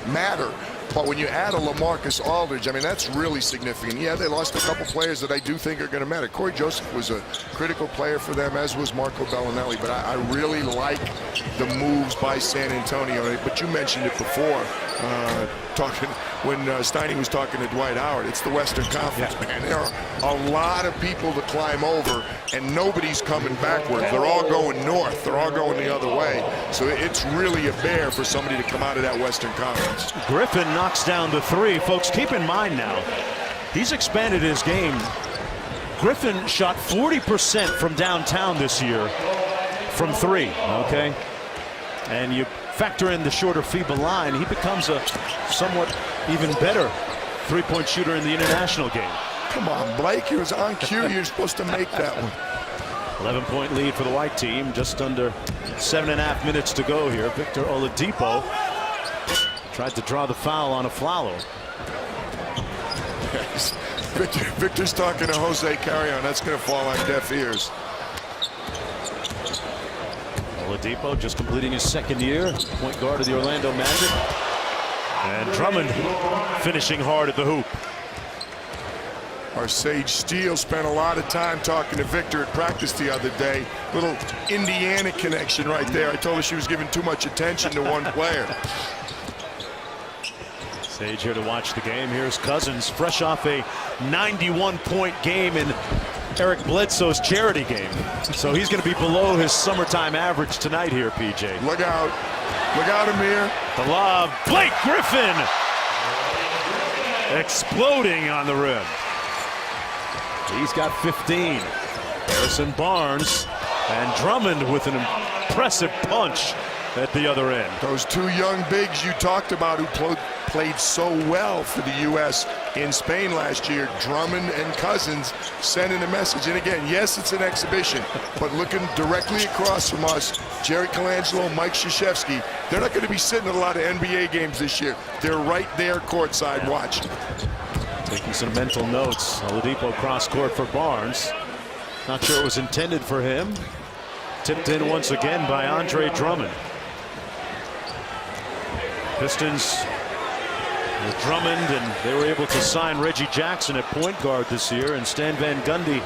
matter. But when you add a LaMarcus Aldridge, I mean, that's really significant. Yeah, they lost a couple players that I do think are going to matter. Corey Joseph was a critical player for them, as was Marco Bellinelli. But I really like the moves by San Antonio. But you mentioned it before, talking when Steiny was talking to Dwight Howard. It's the Western Conference, man. There are a lot of people to climb over, and nobody's coming backwards. They're all going north. They're all going the other way. So it's really a bear for somebody to come out of that Western Conference. Griffin knocks down the three. Folks, keep in mind now, he's expanded his game. Griffin shot 40% from downtown this year from three, okay? And you factor in the shorter FIBA line, he becomes a somewhat even better three-point shooter in the international game. Come on, Blake, he was on cue. You're supposed to make that one. 11-point lead for the white team. Just under 7.5 minutes to go here. Victor Oladipo tried to draw the foul on a Afflalo. Victor's talking to Jose Carrion. That's going to fall on deaf ears. Oladipo just completing his second year, point guard of the Orlando Magic. And Drummond finishing hard at the hoop. Our Sage Steele spent a lot of time talking to Victor at practice the other day. Little Indiana connection right there. I told her she was giving too much attention to one player. Sage here to watch the game. Here's Cousins, fresh off a 91-point game in Eric Bledsoe's charity game. So he's going to be below his summertime average tonight here, PJ. Look out. Look out, Amir. The lob. Blake Griffin exploding on the rim. He's got 15. Harrison Barnes and Drummond with an impressive punch at the other end. Those two young bigs you talked about who played so well for the U.S. in Spain last year, Drummond and Cousins, sending a message. And again, yes, it's an exhibition, but looking directly across from us, Jerry Colangelo, Mike Krzyzewski, they're not going to be sitting at a lot of NBA games this year. They're right there courtside watching. Taking some mental notes. Oladipo cross court for Barnes. Not sure it was intended for him. Tipped in once again by Andre Drummond. Pistons with Drummond, and they were able to sign Reggie Jackson at point guard this year, and Stan Van Gundy,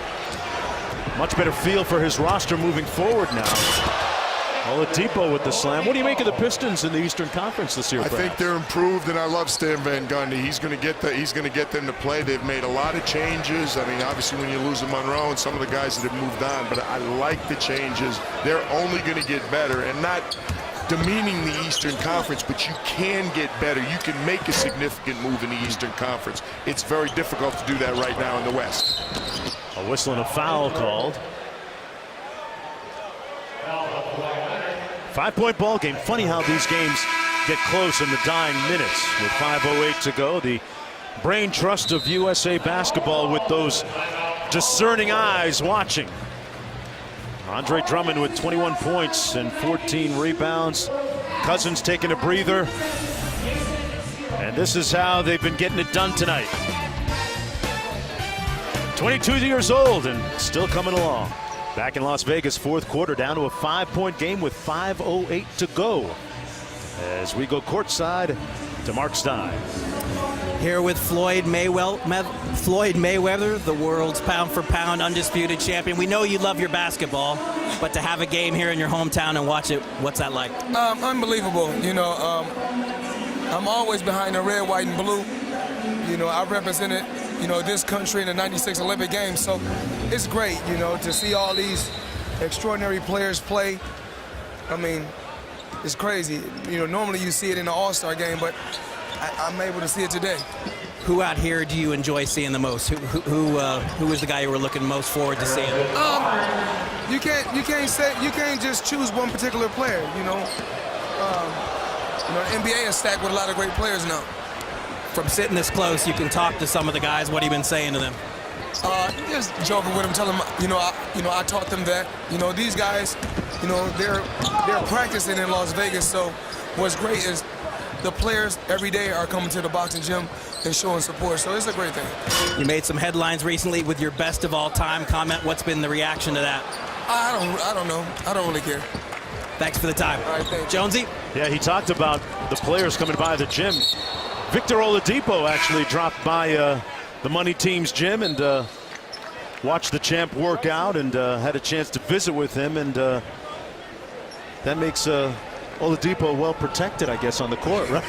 much better feel for his roster moving forward now. Oladipo with the slam. What do you make of the Pistons in the Eastern Conference this year? I think they're improved, and I love Stan Van Gundy. He's going to get them to play. They've made a lot of changes. I mean, obviously when you lose Monroe and some of the guys that have moved on, but I like the changes. They're only going to get better, and not demeaning the Eastern Conference, but you can get better. You can make a significant move in the Eastern Conference. It's very difficult to do that right now in the West. A whistle and a foul called. 5-point ball game. Funny how these games get close in the dying minutes. With 5:08 to go, the brain trust of USA Basketball with those discerning eyes watching. Andre Drummond with 21 points and 14 rebounds. Cousins taking a breather. And this is how they've been getting it done tonight. 22 years old and still coming along. Back in Las Vegas, fourth quarter, down to a 5-point game with 5:08 to go. As we go courtside to Mark Stein. Here with Floyd Mayweather, the world's pound-for-pound undisputed champion. We know you love your basketball, but to have a game here in your hometown and watch it, what's that like? Unbelievable. You know, I'm always behind the red, white, and blue. You know, I represented, this country in the '96 Olympic Games, so it's great, to see all these extraordinary players play. I mean, it's crazy. Normally you see it in the All-Star game, but I'm able to see it today. Who out here do you enjoy seeing the most? Who was the guy you were looking most forward to seeing? You can't just choose one particular player. The NBA is stacked with a lot of great players now. From sitting this close, you can talk to some of the guys. What have you been saying to them? Just joking with them, telling them, I taught them that. These guys, they're practicing in Las Vegas. So what's great is the players every day are coming to the boxing gym and showing support. So it's a great thing. You made some headlines recently with your best of all time comment. What's been the reaction to that? I don't know. I don't really care. Thanks for the time. All right, thanks. Jonesy? Yeah, he talked about the players coming by the gym. Victor Oladipo actually dropped by the Money Team's gym and watched the champ work out and had a chance to visit with him, and that makes Oladipo well protected, I guess, on the court, right?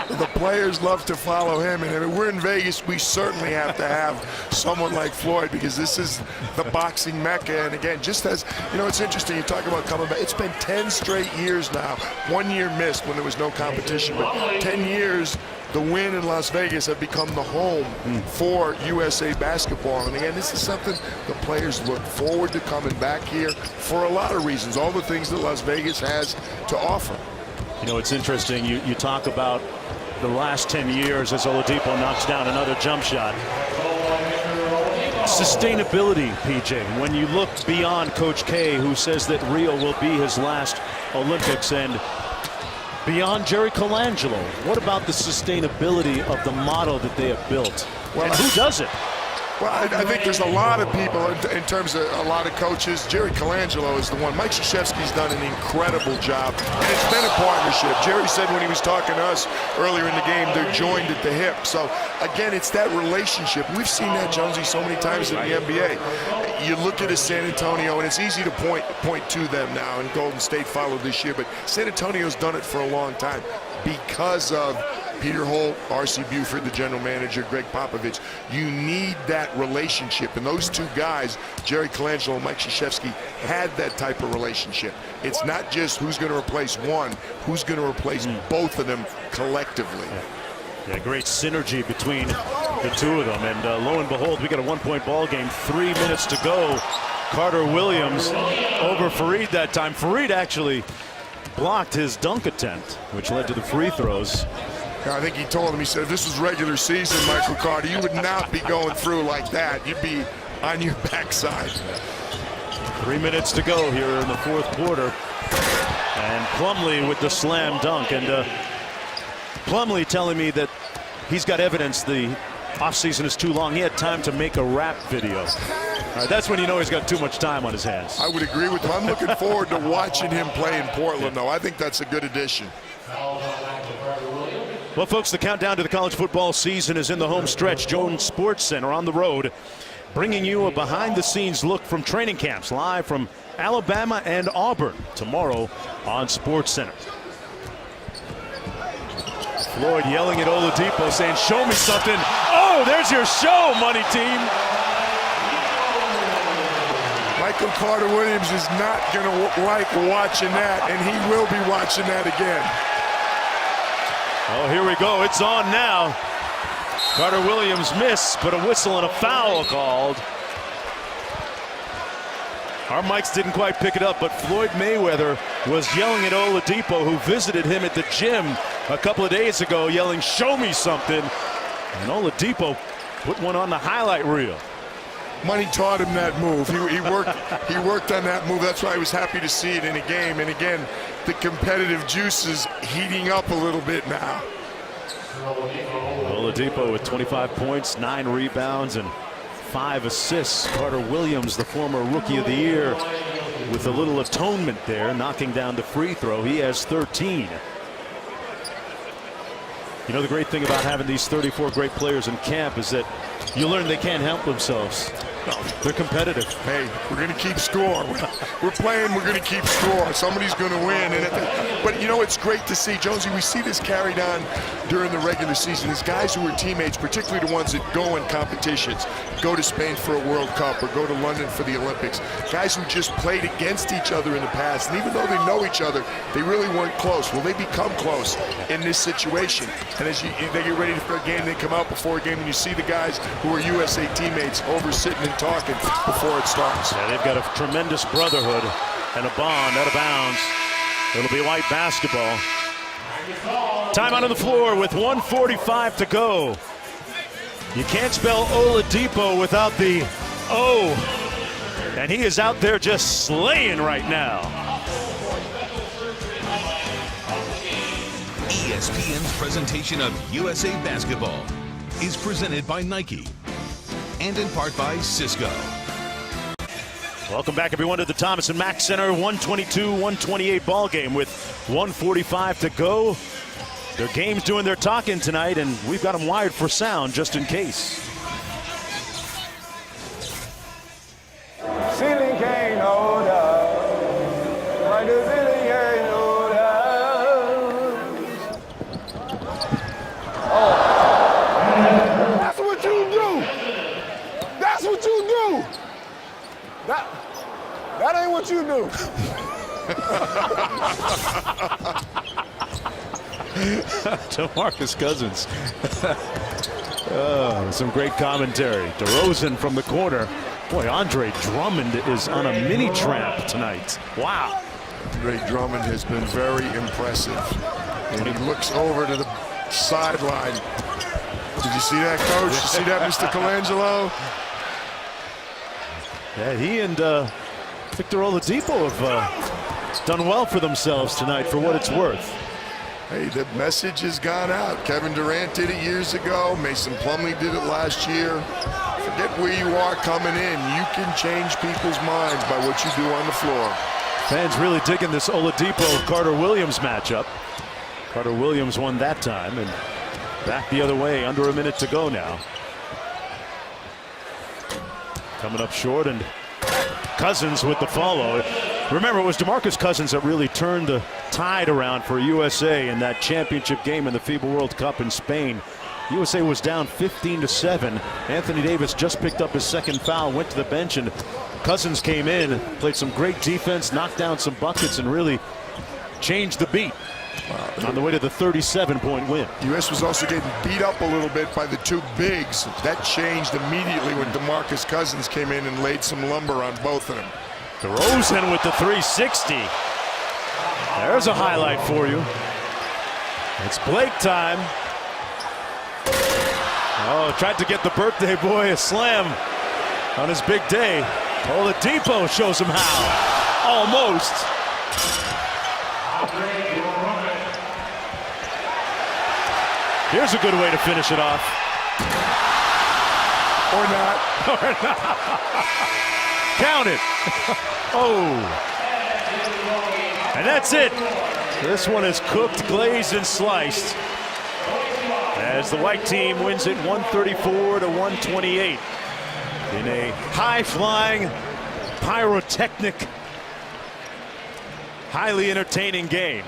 The players love to follow him, and if we're in Vegas, we certainly have to have someone like Floyd, because this is the boxing mecca. And again, just as it's interesting, you talk about coming back. It's been 10 straight years now. 1 year missed when there was no competition, but 10 years. The Wynn in Las Vegas have become the home for USA Basketball. And again, this is something the players look forward to coming back here for a lot of reasons, all the things that Las Vegas has to offer. It's interesting. You talk about the last 10 years as Oladipo knocks down another jump shot. Sustainability, PJ, when you look beyond Coach K, who says that Rio will be his last Olympics, and beyond Jerry Colangelo, what about the sustainability of the model that they have built? Well, and who does it? Well, I think there's a lot of people in terms of a lot of coaches. Jerry Colangelo is the one. Mike Krzyzewski's done an incredible job, and it's been a partnership. Jerry said when he was talking to us earlier in the game, they're joined at the hip. So, again, it's that relationship. We've seen that, Jonesy, so many times in the NBA. You look at a San Antonio, and it's easy to point to them now, and Golden State followed this year, but San Antonio's done it for a long time because of Peter Holt, R.C. Buford, the general manager, Greg Popovich. You need that relationship. And those two guys, Jerry Colangelo and Mike Krzyzewski, had that type of relationship. It's not just who's going to replace one, who's going to replace both of them collectively. Yeah, great synergy between the two of them. And lo and behold, we got a 1-point ball game, 3 minutes to go. Carter Williams over Fareed that time. Fareed actually blocked his dunk attempt, which led to the free throws. I think he told him, he said, if this was regular season, Michael Carter, you would not be going through like that. You'd be on your backside. 3 minutes to go here in the fourth quarter. And Plumlee with the slam dunk. And Plumlee telling me that he's got evidence the offseason is too long. He had time to make a rap video. All right, that's when you know he's got too much time on his hands. I would agree with him. I'm looking forward to watching him play in Portland, though. I think that's a good addition. Well, folks, the countdown to the college football season is in the home stretch. Jones Sports Center on the road, bringing you a behind-the-scenes look from training camps, live from Alabama and Auburn tomorrow on Sports Center. Floyd yelling at Oladipo, saying, show me something. Oh, there's your show, money team. Michael Carter Williams is not going to like watching that, and he will be watching that again. Oh, here we go. It's on now. Carter Williams missed, but a whistle and a foul called. Our mics didn't quite pick it up, but Floyd Mayweather was yelling at Oladipo, who visited him at the gym a couple of days ago, yelling, show me something. And Oladipo put one on the highlight reel. Money taught him that move. He worked on that move. That's why I was happy to see it in a game. And again, the competitive juice is heating up a little bit now. Oladipo with 25 points, 9 rebounds, and 5 assists. Carter Williams, the former Rookie of the Year, with a little atonement there, knocking down the free throw. He has 13. You know, the great thing about having these 34 great players in camp is that you learn they can't help themselves. They're competitive. Hey, we're going to keep score. We're playing, we're going to keep score. Somebody's going to win. But, you know, it's great to see, Jonesy, we see this carried on during the regular season. These guys who are teammates, particularly the ones that go in competitions, go to Spain for a World Cup or go to London for the Olympics, guys who just played against each other in the past, and even though they know each other, they really weren't close. Well, they become close in this situation. And as they get ready for a game, they come out before a game, and you see the guys who are USA teammates over sitting and talking before it starts. Yeah, they've got a tremendous brotherhood and a bond out of bounds. It'll be white basketball. Time out on the floor with 1:45 to go. You can't spell Oladipo without the O. And he is out there just slaying right now. ESPN's presentation of USA Basketball is presented by Nike and in part by Cisco. Welcome back, everyone, to the Thomas and Mack Center 122-128 ball game with 1:45 to go. Their game's doing their talking tonight, and we've got them wired for sound just in case. Ceiling can't hold up. Like the ceiling can't hold up. Oh. That's what you do. That's what you do. That ain't what you do. DeMarcus Cousins. Some great commentary. DeRozan from the corner. Boy, Andre Drummond is on a mini tramp tonight. Wow. Andre Drummond has been very impressive. And he looks over to the sideline. Did you see that, Coach? Did you see that, Mr. Colangelo? Yeah, he and Victor Oladipo have done well for themselves tonight, for what it's worth. Hey, the message has gone out. Kevin Durant did it years ago. Mason Plumlee did it last year. Forget where you are coming in. You can change people's minds by what you do on the floor. Fans really digging this Oladipo-Carter Williams matchup. Carter Williams won that time, and back the other way, under a minute to go now. Coming up short, and Cousins with the follow. Remember, it was DeMarcus Cousins that really turned the tide around for USA in that championship game in the FIBA World Cup in Spain. USA was down 15-7. Anthony Davis just picked up his second foul, went to the bench, and Cousins came in, played some great defense, knocked down some buckets, and really changed the beat on the way to the 37-point win. U.S. was also getting beat up a little bit by the two bigs. That changed immediately when DeMarcus Cousins came in and laid some lumber on both of them. DeRozan with the 360. There's a highlight for you. It's Blake time. Oh, tried to get the birthday boy a slam on his big day. Oladipo shows him how. Almost. Here's a good way to finish it off. Or not. Or not. Count it. Oh. And that's it. This one is cooked, glazed, and sliced, as the white team wins it 134-128 in a high-flying, pyrotechnic, highly entertaining game.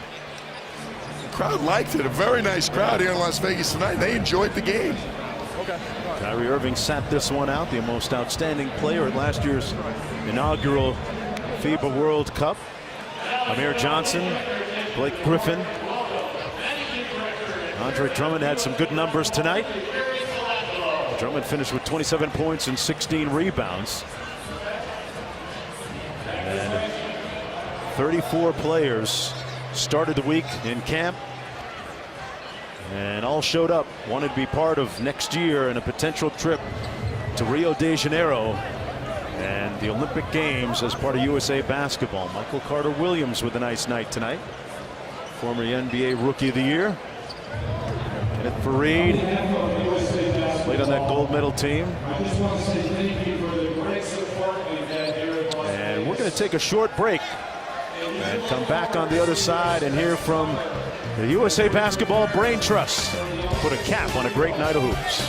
The crowd liked it. A very nice crowd here in Las Vegas tonight. They enjoyed the game. Kyrie Irving sat this one out, the most outstanding player at last year's inaugural FIBA World Cup. Amir Johnson, Blake Griffin. Andre Drummond had some good numbers tonight. Drummond finished with 27 points and 16 rebounds. And 34 players started the week in camp, and all showed up, wanted to be part of next year and a potential trip to Rio de Janeiro and the Olympic Games as part of USA Basketball. Michael Carter Williams with a nice night tonight. Former NBA Rookie of the Year. Kenneth Faried played on that gold medal team. And we're going to take a short break and come back on the other side and hear from the USA Basketball Brain Trust. Put a cap on a great night of hoops.